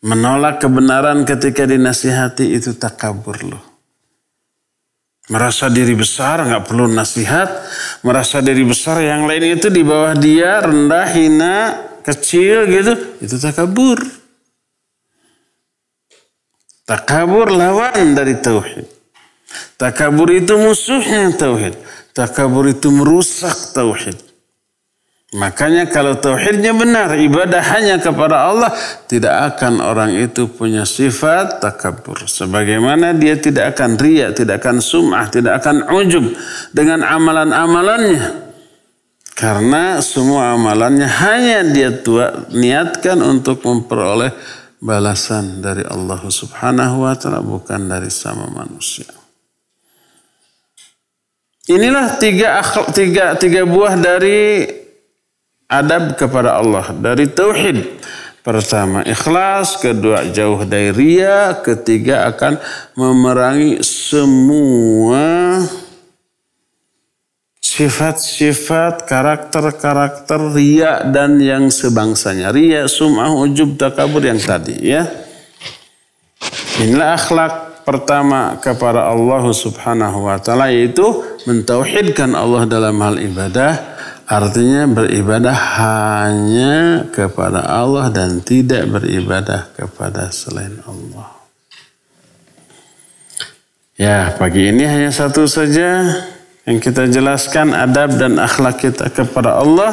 Menolak kebenaran ketika dinasihati itu takabur loh. Merasa diri besar, nggak perlu nasihat. Merasa diri besar, yang lain itu di bawah dia, rendah, hina, kecil gitu. Itu takabur. Takabur lawan dari tauhid. Takabur itu musuhnya tauhid. Takabur itu merusak tauhid. Makanya kalau tauhidnya benar, ibadah hanya kepada Allah, tidak akan orang itu punya sifat takabur. Sebagaimana dia tidak akan riya, tidak akan sum'ah, tidak akan ujub dengan amalan-amalannya. Karena semua amalannya hanya dia niatkan untuk memperoleh balasan dari Allah Subhanahu wa ta'ala, bukan dari sama manusia. Inilah tiga buah dari adab kepada Allah, dari tauhid. Pertama ikhlas, kedua jauh dari riya, ketiga akan memerangi semua sifat-sifat, karakter-karakter riya dan yang sebangsanya. Riya, sum'ah, ujub, takabur yang tadi ya. Inilah akhlak pertama kepada Allah Subhanahu wa ta'ala, yaitu mentauhidkan Allah dalam hal ibadah. Artinya beribadah hanya kepada Allah dan tidak beribadah kepada selain Allah. Ya, pagi ini hanya satu saja yang kita jelaskan adab dan akhlak kita kepada Allah.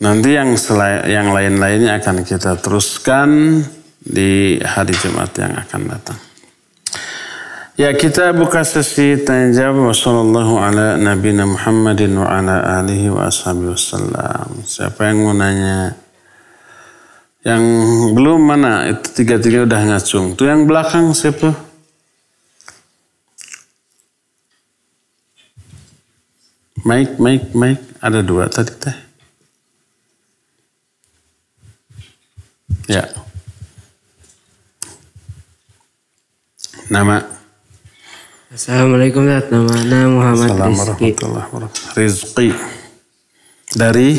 Nanti yang lain-lainnya akan kita teruskan di hari Jumat yang akan datang. Ya, kita buka sesi tanya jawab. Wassallallahu ala nabiyina Muhammadin wa ala alihi wa ashabihi wasallam. Siapa yang mau nanya? Yang belum mana? Itu tiga-tiga udah ngacung. Tuh yang belakang siapa? Mic. Ada 2 tadi teh. Ya. Nama. Assalamualaikum, nama Muhammad Rizki. Rizki. Dari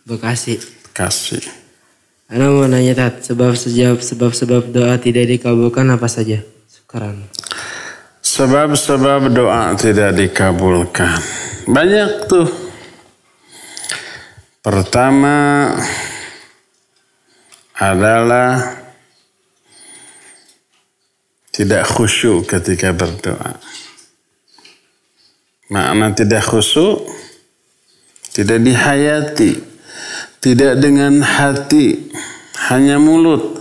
Bekasi. Ana mau nanya Tat, sebab-sebab doa tidak dikabulkan apa saja? Sekarang. Sebab-sebab doa tidak dikabulkan. Banyak tuh. Pertama adalah tidak khusyuk ketika berdoa. Makna tidak khusyuk, tidak dihayati, tidak dengan hati, hanya mulut.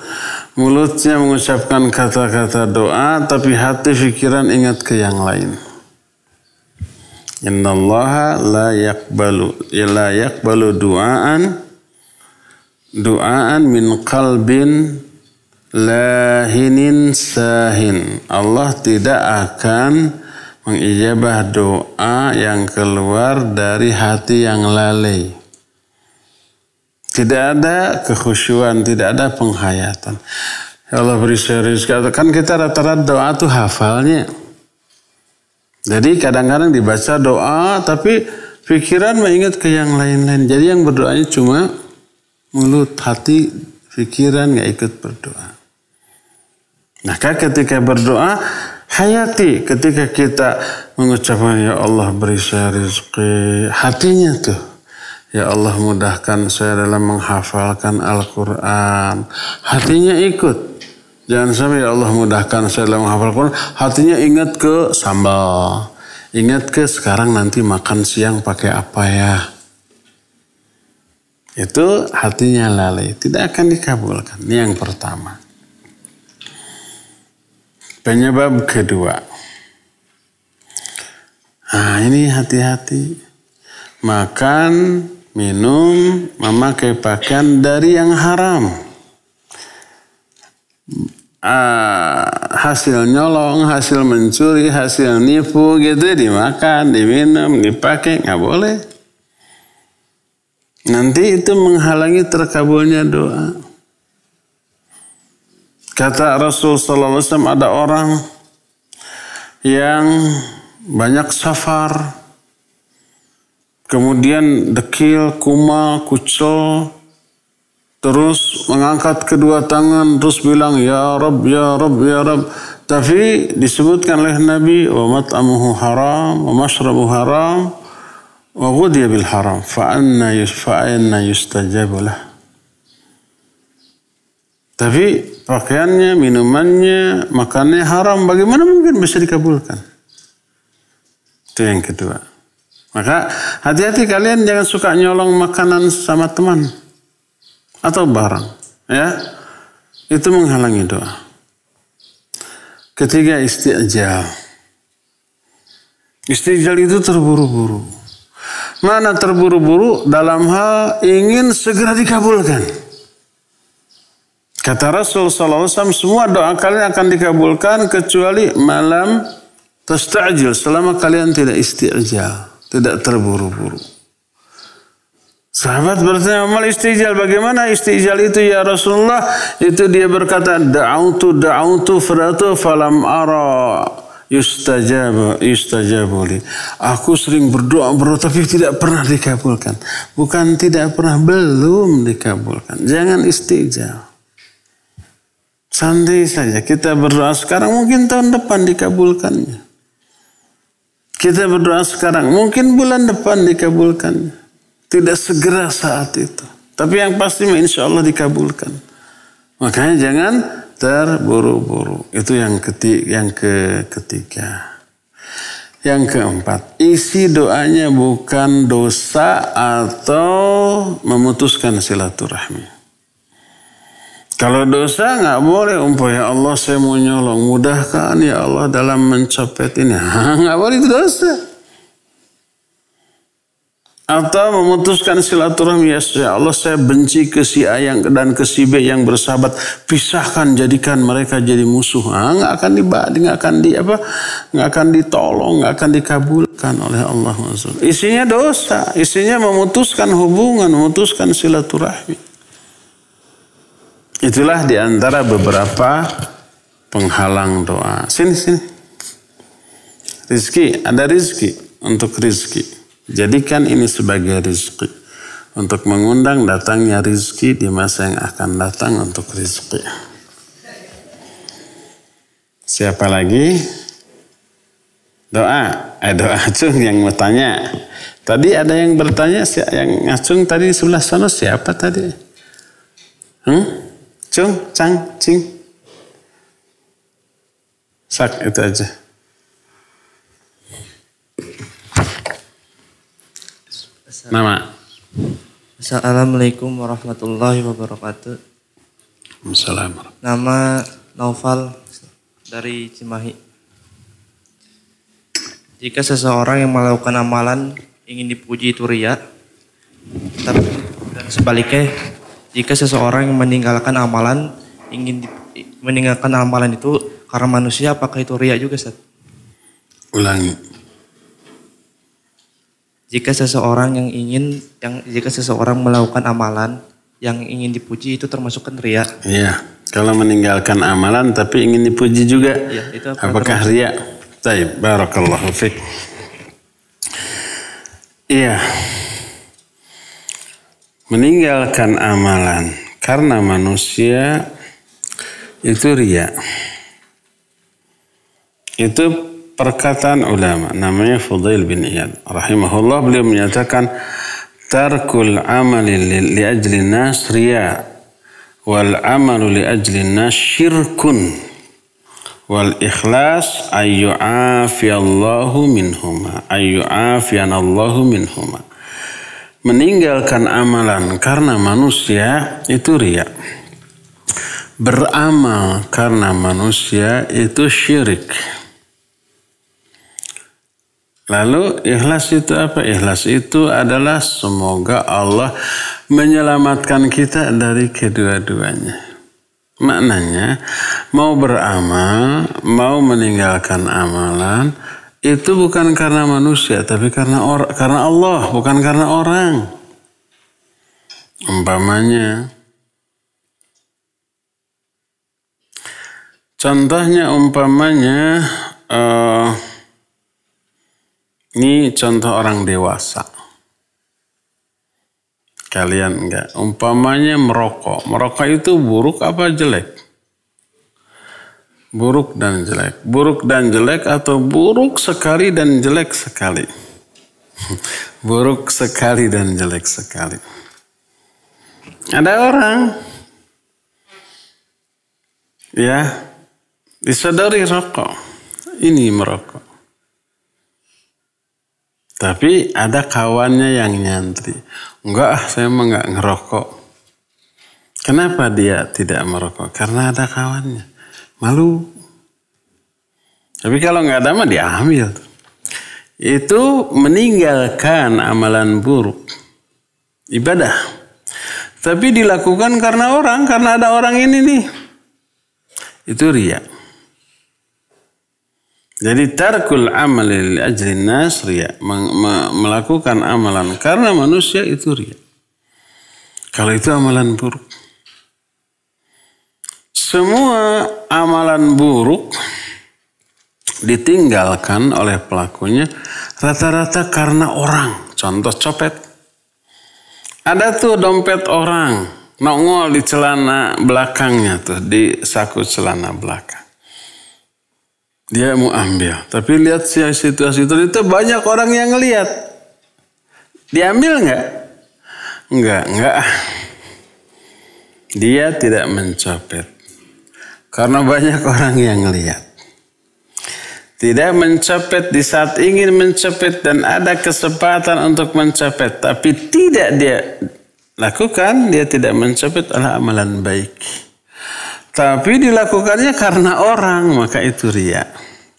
Mulutnya mengucapkan kata-kata doa, tapi hati pikiran ingat ke yang lain. Innallaha la yaqbalu du'aan min qalbin lahinin sahin. Allah tidak akan mengijabah doa yang keluar dari hati yang lalai. Tidak ada kekhusyuan, tidak ada penghayatan. Ya Allah beri saya rezeki. Kan kita rata-rata doa tuh hafalnya. Jadi kadang-kadang dibaca doa tapi pikiran mengingat ke yang lain-lain. Jadi yang berdoanya cuma mulut, hati, pikiran gak ikut berdoa. Maka ketika berdoa, hayati. Ketika kita mengucapkan ya Allah beri saya rezeki, hatinya tuh. Ya Allah mudahkan saya dalam menghafalkan Al-Quran. Hatinya ikut. Jangan sampai ya Allah mudahkan saya dalam menghafal Al-Quran. Hatinya ingat ke sambal. Ingat ke sekarang nanti makan siang pakai apa ya. Itu hatinya lalai. Tidak akan dikabulkan. Ini yang pertama. Penyebab kedua. Nah ini hati-hati. Makan, minum, memakai pakaian dari yang haram. Hasil nyolong, hasil mencuri, hasil nipu gitu dimakan, diminum, dipakai, nggak boleh. Nanti itu menghalangi terkabulnya doa. Kata Rasul sallallahu alaihi wasallam, ada orang yang banyak safar, kemudian dekil, kumal, kucel, terus mengangkat kedua tangan, terus bilang, Ya Rabb, Ya Rabb, Ya Rabb. Tapi disebutkan oleh Nabi, wa mat'amuhu haram, wa mashrabuhu haram, wa ghudhiya bil haram, fa anna yustajabu lah. Tapi pakaiannya, minumannya, makannya haram, bagaimana mungkin bisa dikabulkan? Itu yang kedua. Maka hati-hati kalian jangan suka nyolong makanan sama teman atau barang, ya. Itu menghalangi doa. Ketiga, isti'jal. Isti'jal itu terburu-buru. Mana terburu-buru dalam hal ingin segera dikabulkan. Kata Rasul sallallahu alaihi wasallam, semua doa kalian akan dikabulkan kecuali malam tasta'jil, selama kalian tidak isti'jal, tidak terburu-buru. Sahabat bertanya, mal istijal, bagaimana istijal itu ya Rasulullah? Itu dia berkata, da'autu faratu falam ara yustajabu li. Aku sering berdoa tapi tidak pernah dikabulkan. Bukan tidak pernah, belum dikabulkan. Jangan istijal. Santai saja. Kita berdoa sekarang, mungkin tahun depan dikabulkannya. Kita berdoa sekarang, mungkin bulan depan dikabulkannya. Tidak segera saat itu. Tapi yang pasti insya Allah dikabulkan. Makanya jangan terburu-buru. Itu yang ketiga. Yang keempat, isi doanya bukan dosa atau memutuskan silaturahmi. Kalau dosa nggak boleh, ya Allah saya mau nyolong, mudahkan ya Allah dalam mencopet ini. Nggak boleh, itu dosa. Atau memutuskan silaturahmi, ya Allah saya benci ke si A dan ke si B yang bersahabat, pisahkan, jadikan mereka jadi musuh. Nggak akan ditolong, nggak akan dikabulkan oleh Allah. Isinya dosa, isinya memutuskan hubungan, memutuskan silaturahmi. Itulah diantara beberapa penghalang doa. Sini. Rizki, ada rizki untuk rizki. Jadikan ini sebagai rizki. Untuk mengundang datangnya rizki di masa yang akan datang untuk rizki. Siapa lagi? Doa Acung yang mau tanya. Tadi ada yang bertanya, yang Acung tadi sebelah sana siapa tadi? Cung, Cang, Cing. Sak, itu aja. Nama. Assalamualaikum warahmatullahi wabarakatuh. Assalamualaikum. Nama Naufal dari Cimahi. Jika seseorang yang melakukan amalan ingin dipuji itu riya, dan sebaliknya, jika seseorang yang meninggalkan amalan itu karena manusia, apakah itu riya juga, Ustaz? Ulangi. Jika seseorang melakukan amalan yang ingin dipuji itu termasuk kan riya? Iya. Kalau meninggalkan amalan tapi ingin dipuji juga, ya, itu apakah riya? Baik, barakallahu fiik. Iya. Meninggalkan amalan karena manusia itu riya. Itu perkataan ulama, namanya Fudail bin Iyad rahimahullah. Beliau menyatakan tarkul amali li ajli nas riya wal amalu li ajli nas syirkun wal ikhlas ayyu'afiyallahu minhuma. Meninggalkan amalan karena manusia itu riya. Beramal karena manusia itu syirik. Lalu ikhlas itu apa? Ikhlas itu adalah semoga Allah menyelamatkan kita dari kedua-duanya. Maknanya mau beramal, mau meninggalkan amalan, itu bukan karena manusia, tapi karena Allah, bukan karena orang. Contohnya ini contoh orang dewasa. Kalian enggak? Umpamanya merokok. Merokok itu buruk apa jelek? Buruk dan jelek. Buruk dan jelek atau buruk sekali dan jelek sekali? Buruk sekali dan jelek sekali. Ada orang disadari rokok. Ini merokok. Tapi ada kawannya yang nyantri. Enggak, saya mah enggak ngerokok. Kenapa dia tidak merokok? Karena ada kawannya. Malu. Tapi kalau enggak ada mah diambil. Itu meninggalkan amalan buruk. Ibadah. Tapi dilakukan karena ada orang ini nih. Itu riya. Jadi tarkul amali li ajli nas riya. Melakukan amalan karena manusia itu riya. Kalau itu amalan buruk. Semua amalan buruk ditinggalkan oleh pelakunya rata-rata karena orang. Contoh copet. Ada tuh dompet orang nongol di celana belakangnya tuh, di saku celana belakang. Dia mau ambil, tapi lihat situasi itu banyak orang yang ngelihat. Diambil enggak? Enggak. Dia tidak mencopet. Karena banyak orang yang lihat. Tidak mencopet di saat ingin mencopet dan ada kesempatan untuk mencopet. Tapi tidak dia lakukan, dia tidak mencopet adalah amalan baik. Tapi dilakukannya karena orang, maka itu riya.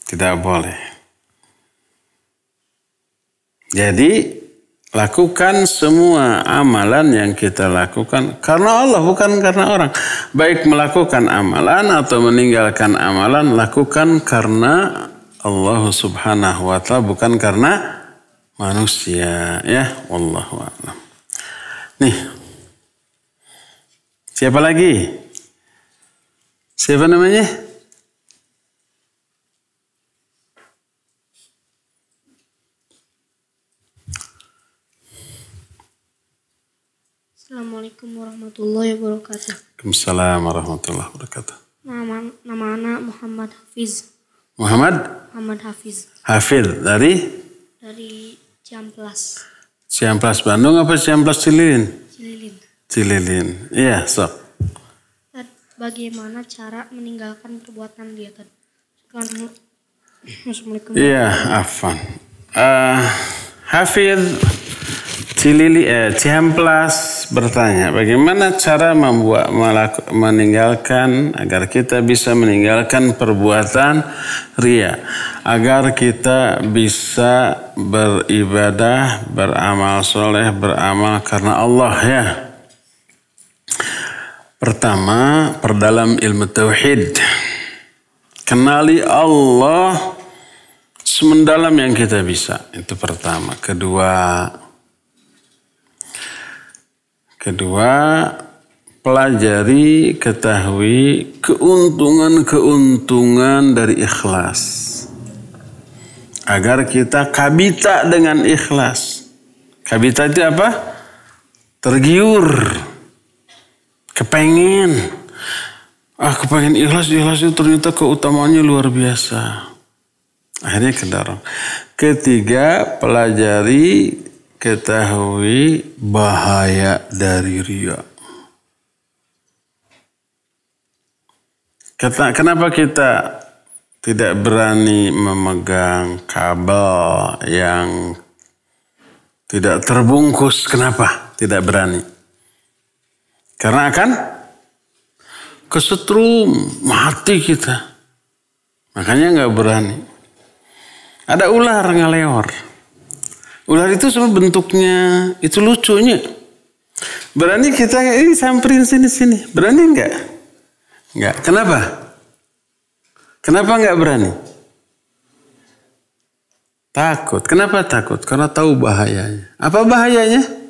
Tidak boleh. Jadi lakukan semua amalan yang kita lakukan karena Allah, bukan karena orang. Baik melakukan amalan atau meninggalkan amalan, lakukan karena Allah subhanahu wa ta'ala, bukan karena manusia. Ya, wallahu a'lam. Nih, siapa lagi? Siapa namanya? Assalamualaikum warahmatullahi wabarakatuh. Waalaikumsalam warahmatullahi wabarakatuh. Nama anak Muhammad Hafiz. Muhammad Hafiz. Hafil dari Ciamplas. Ciamplas Bandung apa Ciamplas Cililin? Cililin. Iya, sok. Bagaimana cara meninggalkan perbuatan riya? Assalamualaikum. Iya, afan. Hafid Ciamplas bertanya, bagaimana cara meninggalkan agar kita bisa meninggalkan perbuatan riya, agar kita bisa beribadah, beramal soleh, beramal karena Allah ya. Pertama, perdalam ilmu tauhid. Kenali Allah semendalam yang kita bisa. Itu pertama. Kedua, pelajari, ketahui keuntungan-keuntungan dari ikhlas. Agar kita kabita dengan ikhlas. Kabita itu apa? Tergiur. Kepengen ikhlas itu ternyata keutamaannya luar biasa. Akhirnya kedorong. Ketiga, pelajari, ketahui bahaya dari riya. Kenapa kita tidak berani memegang kabel yang tidak terbungkus? Kenapa tidak berani? Karena akan kesetrum, mati kita. Makanya nggak berani. Ada ular ngeleor. Ular itu semua bentuknya, itu lucunya. Berani kita samperin sini. Berani nggak? Nggak. Kenapa? Kenapa nggak berani? Takut. Kenapa takut? Karena tahu bahayanya. Apa bahayanya?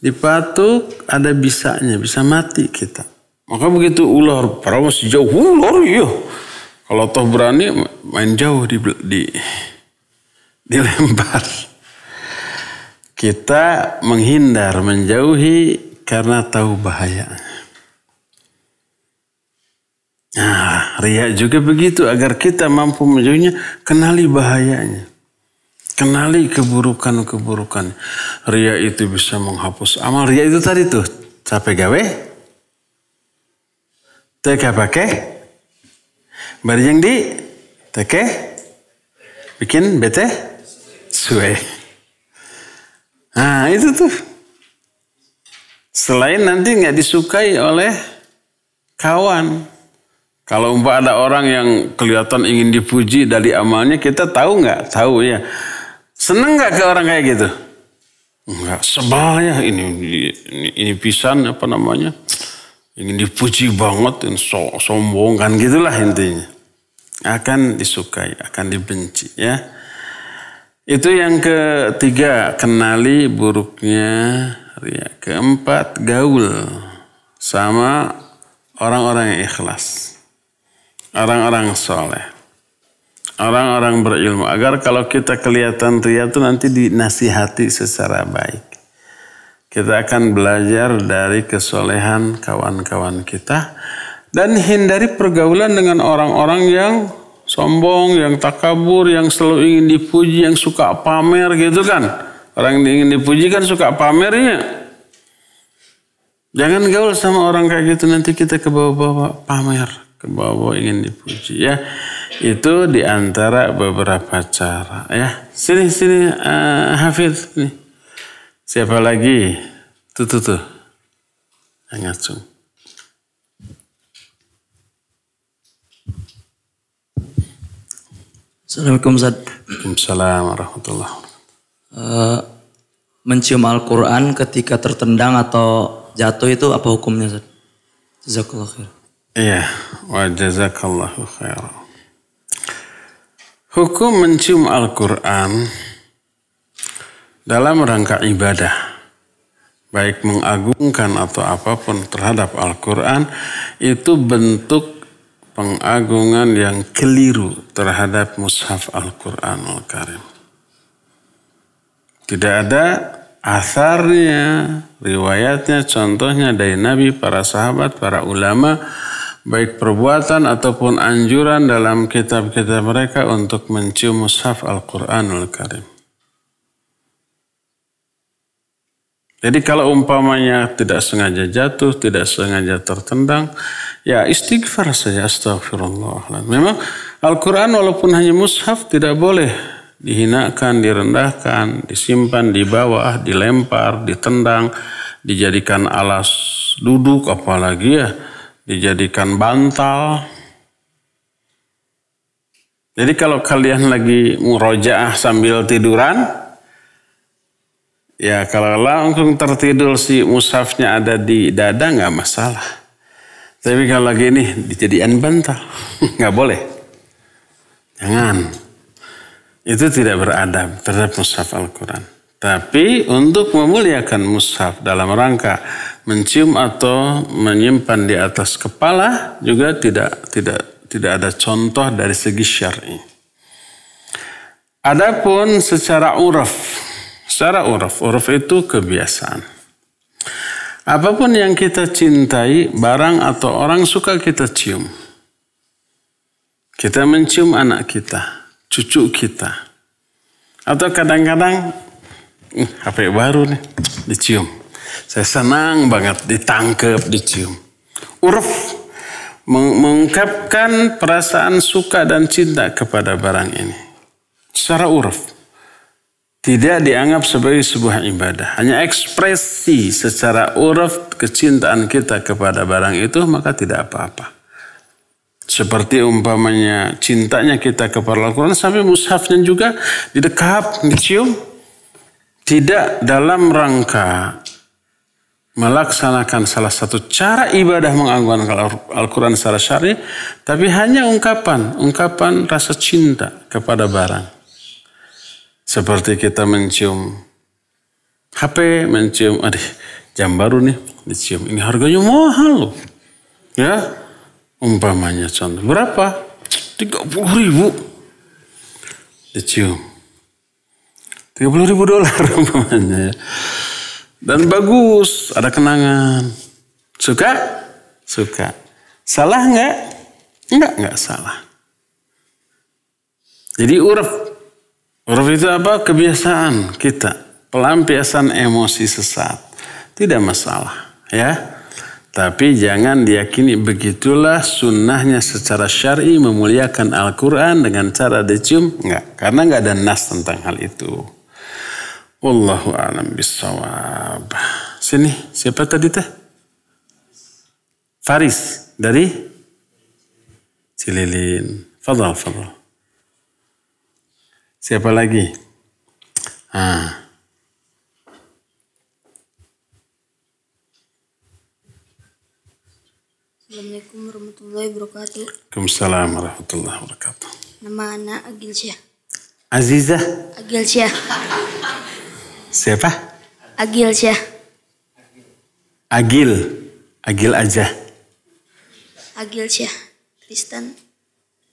Dipatuk ada bisanya, bisa mati kita. Maka begitu ular, para masih jauh, ular iya. Kalau toh berani main jauh dilempar. Kita menghindar, menjauhi karena tahu bahaya. Nah, riya juga begitu, agar kita mampu menjauhinya, kenali bahayanya. Kenali keburukan-keburukan. Riya itu bisa menghapus amal. Riya itu tadi tuh, capek gawe, teka pakai, bari yang di teke, bikin bete, suwe. Nah itu tuh. Selain nanti nggak disukai oleh kawan. Kalau ada orang yang kelihatan ingin dipuji dari amalnya, kita tahu nggak? Tahu ya. Seneng nggak ke orang kayak gitu? Enggak, sebaya ini pisan apa namanya? Ingin dipuji banget, sombong kan gitulah intinya. Akan disukai, akan dibenci ya. Itu yang ketiga, kenali buruknya riya. Keempat, gaul sama orang-orang yang ikhlas. Orang-orang soleh. Orang-orang berilmu. Agar kalau kita kelihatan riya itu nanti dinasihati secara baik. Kita akan belajar dari kesolehan kawan-kawan kita. Dan hindari pergaulan dengan orang-orang yang sombong, yang takabur, yang selalu ingin dipuji, yang suka pamer gitu kan. Orang yang ingin dipuji kan suka pamernya. Jangan gaul sama orang kayak gitu, nanti kita ke bawah-bawah pamer. ke bawah ingin dipuji ya. Itu diantara beberapa cara ya. Sini Hafiz nih. Siapa lagi? Tuh. Ngacung. Assalamualaikum Ustaz. Waalaikumsalam warahmatullahi wabarakatuh. Mencium Al-Quran ketika tertendang atau jatuh itu apa hukumnya Ustaz? Jazakallahu khair. Iya, wa jazakallahu khairan. Hukum mencium Al-Quran dalam rangka ibadah, baik mengagungkan atau apapun terhadap Al-Quran, itu bentuk pengagungan yang keliru terhadap mushaf Al-Quranul Karim. Tidak ada asarnya, riwayatnya, contohnya dari Nabi, para sahabat, para ulama, baik perbuatan ataupun anjuran dalam kitab-kitab mereka untuk mencium mushaf Al-Quranul Karim. Jadi kalau umpamanya tidak sengaja jatuh, tidak sengaja tertendang, ya istighfar saja, astagfirullah. Memang Al-Quran walaupun hanya mushaf tidak boleh dihinakan, direndahkan, disimpan di bawah, dilempar, ditendang, dijadikan alas duduk, apalagi ya dijadikan bantal. Jadi kalau kalian lagi murojaah sambil tiduran, ya kalau langsung tertidur si mushafnya ada di dada nggak masalah. Tapi kalau lagi ini dijadikan bantal, nggak boleh. Jangan. Itu tidak beradab terhadap mushaf Al-Quran. Tapi untuk memuliakan mushaf dalam rangka mencium atau menyimpan di atas kepala juga tidak ada contoh dari segi syar'i. Adapun secara uraf itu kebiasaan. Apapun yang kita cintai, barang atau orang suka kita cium. Kita mencium anak kita, cucu kita. Atau kadang-kadang HP baru nih, dicium. Saya senang banget ditangkap, dicium. Uruf mengungkapkan perasaan suka dan cinta kepada barang ini. Secara uruf. Tidak dianggap sebagai sebuah ibadah. Hanya ekspresi secara uruf kecintaan kita kepada barang itu, maka tidak apa-apa. Seperti umpamanya cintanya kita kepada Al-Quran, sampai mushafnya juga didekap, dicium. Tidak dalam rangka melaksanakan salah satu cara ibadah mengagungkan Al-Quran secara syar'i, tapi hanya ungkapan rasa cinta kepada barang. Seperti kita mencium HP, mencium, jam baru nih, dicium. Ini harganya mahal loh. Ya, umpamanya contoh. Berapa? 30.000. Dicium. $30.000 umpamanya. Dan bagus, ada kenangan. Suka? Suka. Salah enggak? Enggak salah. Jadi uruf itu apa? Kebiasaan kita. Pelampiasan emosi sesat. Tidak masalah. Ya. Tapi jangan diyakini begitulah sunnahnya secara syar'i memuliakan Al-Quran dengan cara dicium. Enggak. Karena enggak ada nas tentang hal itu. Wallahu a'lam bissawab. Sini, siapa tadi teh? Faris dari Cililin. Fadhal. Siapa lagi? Assalamualaikum warahmatullahi wabarakatuh. Waalaikumsalam warahmatullahi wabarakatuh. Nama anak Agil Syah. Azizah. Agil Syah. Siapa? Agil Syah. Agil aja. Agil Syah. Kristen.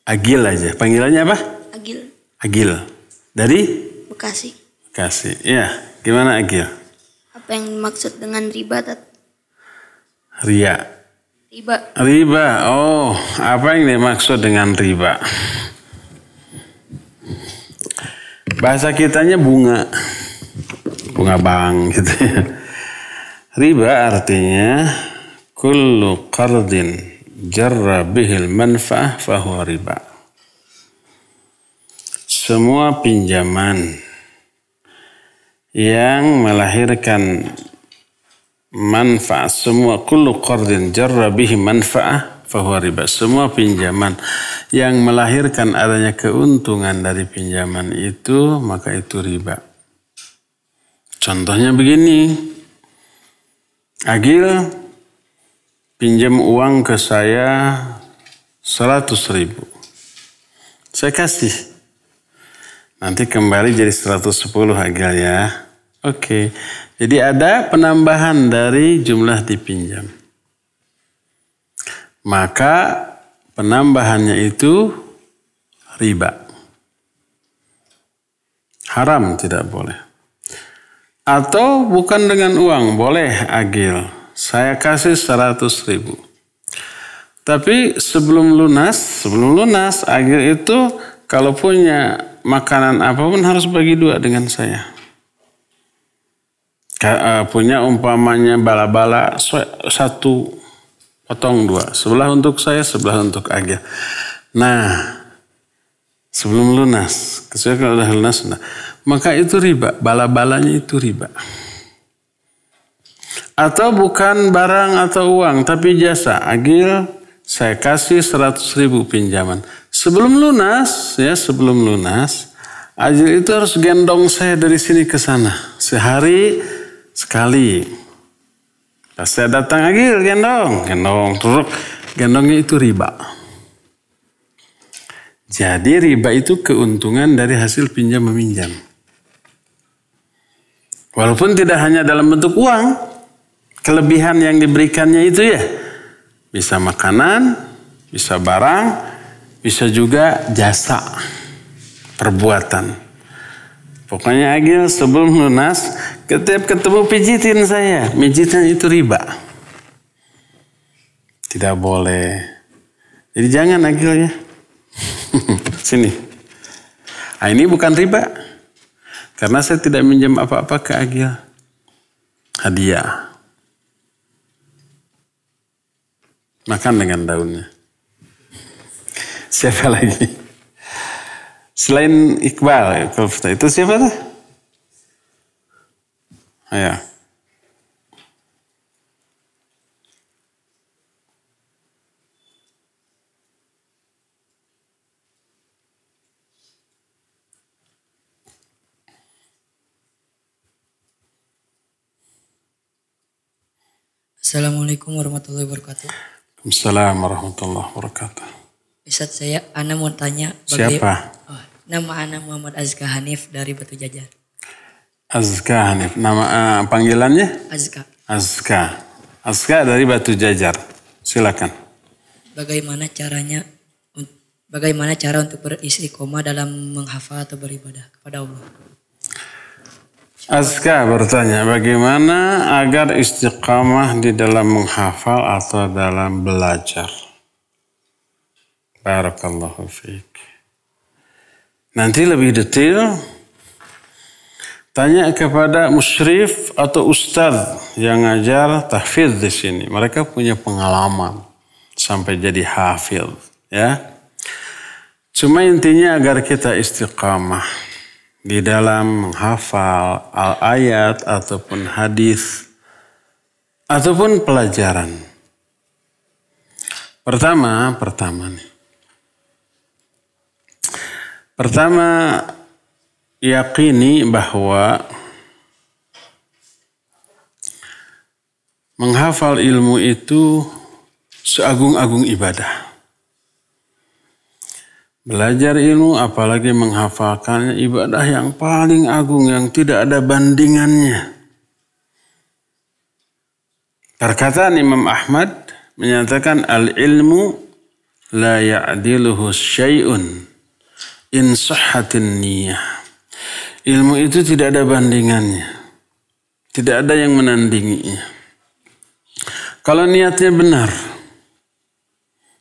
Agil aja. Panggilannya apa? Agil. Dari? Bekasi. Iya. Gimana Agil? Apa yang dimaksud dengan riba? Riba. Oh, apa yang dimaksud dengan riba? Bahasa kitanya bunga bank gitu ya. Riba artinya kullu qardin jarra bihil manfa'ah fahuwa riba. Semua pinjaman yang melahirkan manfaat, semua kullu qardin jarra bihi manfa'ah fahuwa riba. Semua pinjaman yang melahirkan adanya keuntungan dari pinjaman itu, maka itu riba. Contohnya begini, Agil pinjam uang ke saya 100.000. Saya kasih. Nanti kembali jadi 110 Agil ya. Oke. Jadi ada penambahan dari jumlah dipinjam. Maka penambahannya itu riba. Haram, tidak boleh. Atau bukan dengan uang, boleh Agil. Saya kasih 100.000. Tapi sebelum lunas Agil itu kalau punya makanan apapun harus bagi 2 dengan saya. Punya umpamanya bala-bala 1, potong 2. Sebelah untuk saya, sebelah untuk Agil. Nah, sebelum lunas, kecuali kalau udah lunas, maka itu riba, bala-balanya itu riba. Atau bukan barang atau uang, tapi jasa. Agil, saya kasih 100.000 pinjaman. Sebelum lunas, Agil itu harus gendong saya dari sini ke sana. Sehari sekali. Pas saya datang, Agil, gendong, turuk. Gendongnya itu riba. Jadi riba itu keuntungan dari hasil pinjam-meminjam. Walaupun tidak hanya dalam bentuk uang, kelebihan yang diberikannya itu ya, bisa makanan, bisa barang, bisa juga jasa, perbuatan. Pokoknya Agil sebelum lunas, setiap ketemu pijitin saya, pijitan itu riba. Tidak boleh. Jadi jangan Agil ya. Sini. Nah, ini bukan riba. Karena saya tidak minjam apa-apa ke Agil. Hadiah. Makan dengan daunnya. Siapa lagi? Selain Iqbal, itu siapa tuh? Ayo. Assalamualaikum warahmatullahi wabarakatuh. Assalamualaikum warahmatullahi wabarakatuh. Ustaz, Ana mau tanya. Siapa? Nama Ana Muhammad Azka Hanif dari Batu Jajar. Azka Hanif. Nama panggilannya? Azka. Azka dari Batu Jajar. Silakan. Bagaimana cara untuk beristiqomah dalam menghafal atau beribadah kepada Allah? Azka bertanya, bagaimana agar istiqamah di dalam menghafal atau dalam belajar? Barakallahu fiik. Nanti lebih detail, tanya kepada musyrif atau ustadz yang ngajar tahfidz di sini. Mereka punya pengalaman sampai jadi hafidz, ya. Cuma intinya agar kita istiqamah di dalam menghafal ayat ataupun hadis ataupun pelajaran. Pertama nih. Pertama, yakini bahwa menghafal ilmu itu seagung-agung ibadah. Belajar ilmu apalagi menghafalkannya ibadah yang paling agung yang tidak ada bandingannya. Perkataan Imam Ahmad menyatakan al-ilmu la ya'diluhu syai'un in sahhatin niyah. Ilmu itu tidak ada bandingannya. Tidak ada yang menandinginya. Kalau niatnya benar.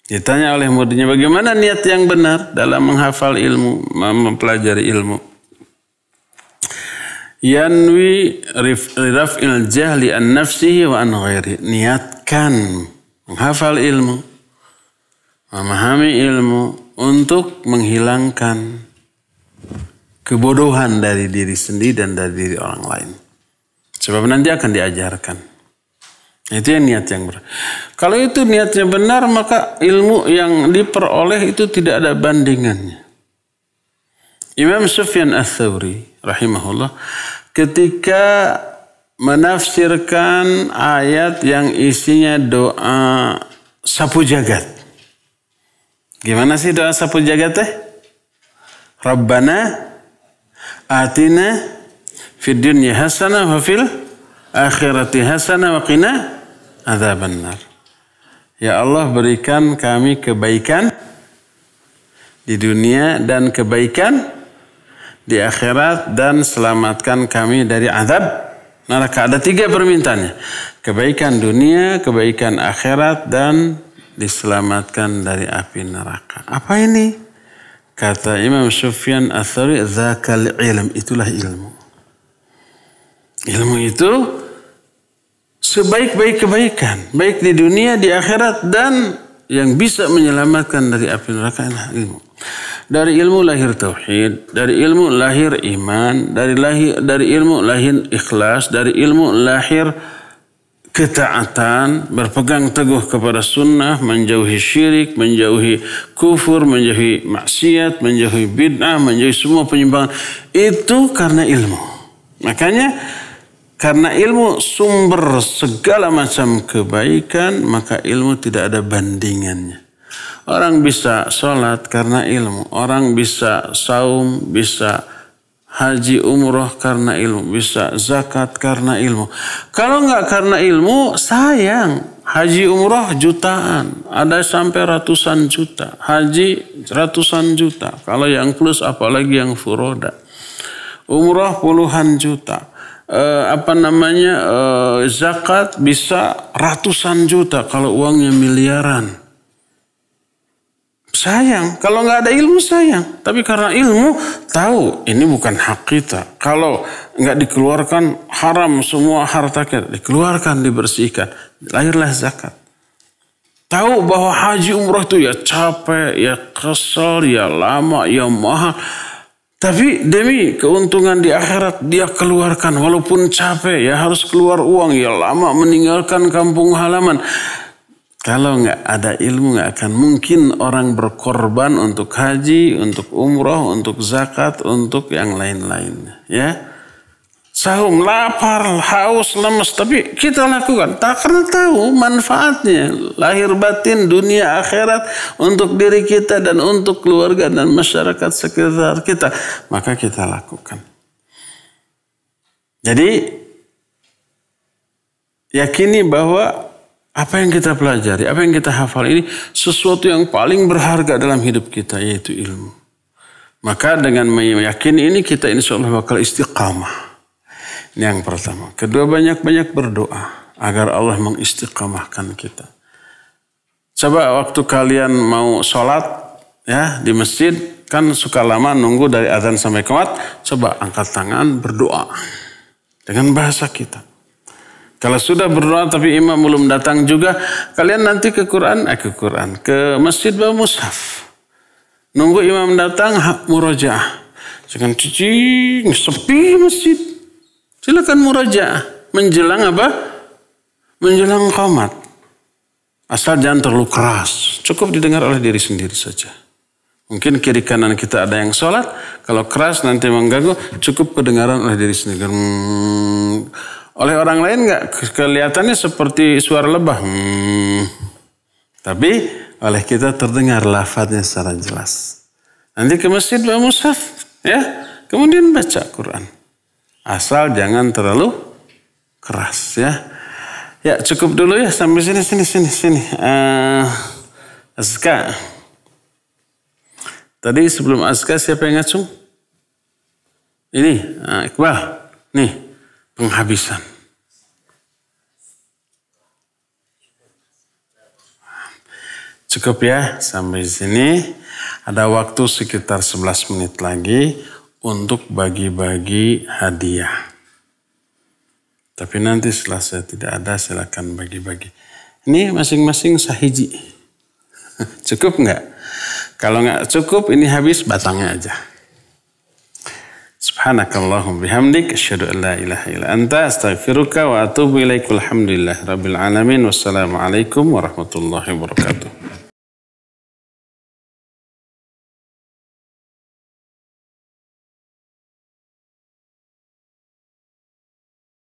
Ditanya oleh muridnya, bagaimana niat yang benar dalam menghafal ilmu, mempelajari ilmu? Yanwi raf'il jahli an nafsihi wa an ghairi. Niatkan menghafal ilmu memahami ilmu untuk menghilangkan kebodohan dari diri sendiri dan dari diri orang lain. Sebab nanti akan diajarkan. Itu yang niat yang benar. Kalau itu niatnya benar, maka ilmu yang diperoleh itu tidak ada bandingannya. Imam Sufyan Ats-Tsauri rahimahullah ketika menafsirkan ayat yang isinya doa sapu jagat. Gimana sih doa sapu jagat teh? Rabbana atina fid dunya hasanah wa fil akhirati hasanah wa qina adzabannar. Ya Allah, berikan kami kebaikan di dunia dan kebaikan di akhirat dan selamatkan kami dari azab neraka. Ada 3 permintaannya. Kebaikan dunia, kebaikan akhirat dan diselamatkan dari api neraka. Apa ini? Kata Imam Sufyan Ats-Tsauri, dzakal ilm, itulah ilmu. Ilmu itu sebaik-baik kebaikan, baik di dunia, di akhirat, dan yang bisa menyelamatkan dari api neraka adalah ilmu. Dari ilmu lahir tauhid, dari ilmu lahir iman, dari ilmu lahir ikhlas, dari ilmu lahir ketaatan, berpegang teguh kepada sunnah, menjauhi syirik, menjauhi kufur, menjauhi maksiat, menjauhi bid'ah, menjauhi semua penyimpangan. Itu karena ilmu. Makanya karena ilmu sumber segala macam kebaikan, maka ilmu tidak ada bandingannya. Orang bisa sholat karena ilmu. Orang bisa saum, bisa haji umroh karena ilmu. Bisa zakat karena ilmu. Kalau nggak karena ilmu, sayang. Haji umroh jutaan. Ada sampai ratusan juta. Haji ratusan juta. Kalau yang plus apalagi yang furoda. Umroh puluhan juta. Zakat bisa ratusan juta. Kalau uangnya miliaran. Sayang, kalau nggak ada ilmu sayang. Tapi karena ilmu tahu ini bukan hak kita. Kalau nggak dikeluarkan haram semua harta kita. Dikeluarkan, dibersihkan. Lahirlah zakat. Tahu bahwa haji umroh itu ya capek, ya kesel, ya lama, ya mahal. Tapi demi keuntungan di akhirat dia keluarkan. Walaupun capek ya harus keluar uang. Ya lama meninggalkan kampung halaman. Kalau nggak ada ilmu nggak akan mungkin orang berkorban untuk haji, untuk umroh, untuk zakat, untuk yang lain-lainnya. Ya, saum, lapar, haus, lemes, tapi kita lakukan. Tak karena tahu manfaatnya, lahir batin, dunia, akhirat untuk diri kita dan untuk keluarga dan masyarakat sekitar kita, maka kita lakukan. Jadi yakini bahwa apa yang kita pelajari, apa yang kita hafal ini sesuatu yang paling berharga dalam hidup kita, yaitu ilmu. Maka dengan meyakini ini kita insya Allah bakal istiqamah. Ini yang pertama. Kedua, banyak-banyak berdoa agar Allah mengistiqamahkan kita. Coba waktu kalian mau sholat ya di masjid, kan suka lama nunggu dari azan sampai qomat. Coba angkat tangan berdoa dengan bahasa kita. Kalau sudah berdoa tapi imam belum datang juga, kalian nanti ke masjid bawa mushaf. Nunggu imam datang, murojaah. Jangan cicing, sepi masjid. Silakan murojaah. Menjelang apa? Menjelang qomat. Asal jangan terlalu keras. Cukup didengar oleh diri sendiri saja. Mungkin kiri kanan kita ada yang sholat. Kalau keras nanti mengganggu, cukup kedengaran oleh diri sendiri. Oleh orang lain nggak kelihatannya seperti suara lebah. Tapi oleh kita terdengar lafadznya secara jelas. Nanti ke masjid bawa mushaf, ya, kemudian baca Quran. Asal jangan terlalu keras, ya. Ya cukup dulu ya sampai sini. Azka. Tadi sebelum azka siapa yang ngacung? Ini Iqbal. Nih. Penghabisan. Cukup ya sampai sini. Ada waktu sekitar 11 menit lagi untuk bagi-bagi hadiah. Tapi nanti setelah saya tidak ada silakan bagi-bagi. Ini masing-masing sahiji. Cukup nggak? Kalau nggak cukup, ini habis batangnya aja. Subhanakallahumma bihamdik asyhadu an la ilaha illa anta astaghfiruka wa atubu ilaik. Alhamdulillah rabbil alamin. Wassalamualaikum warahmatullahi wabarakatuh.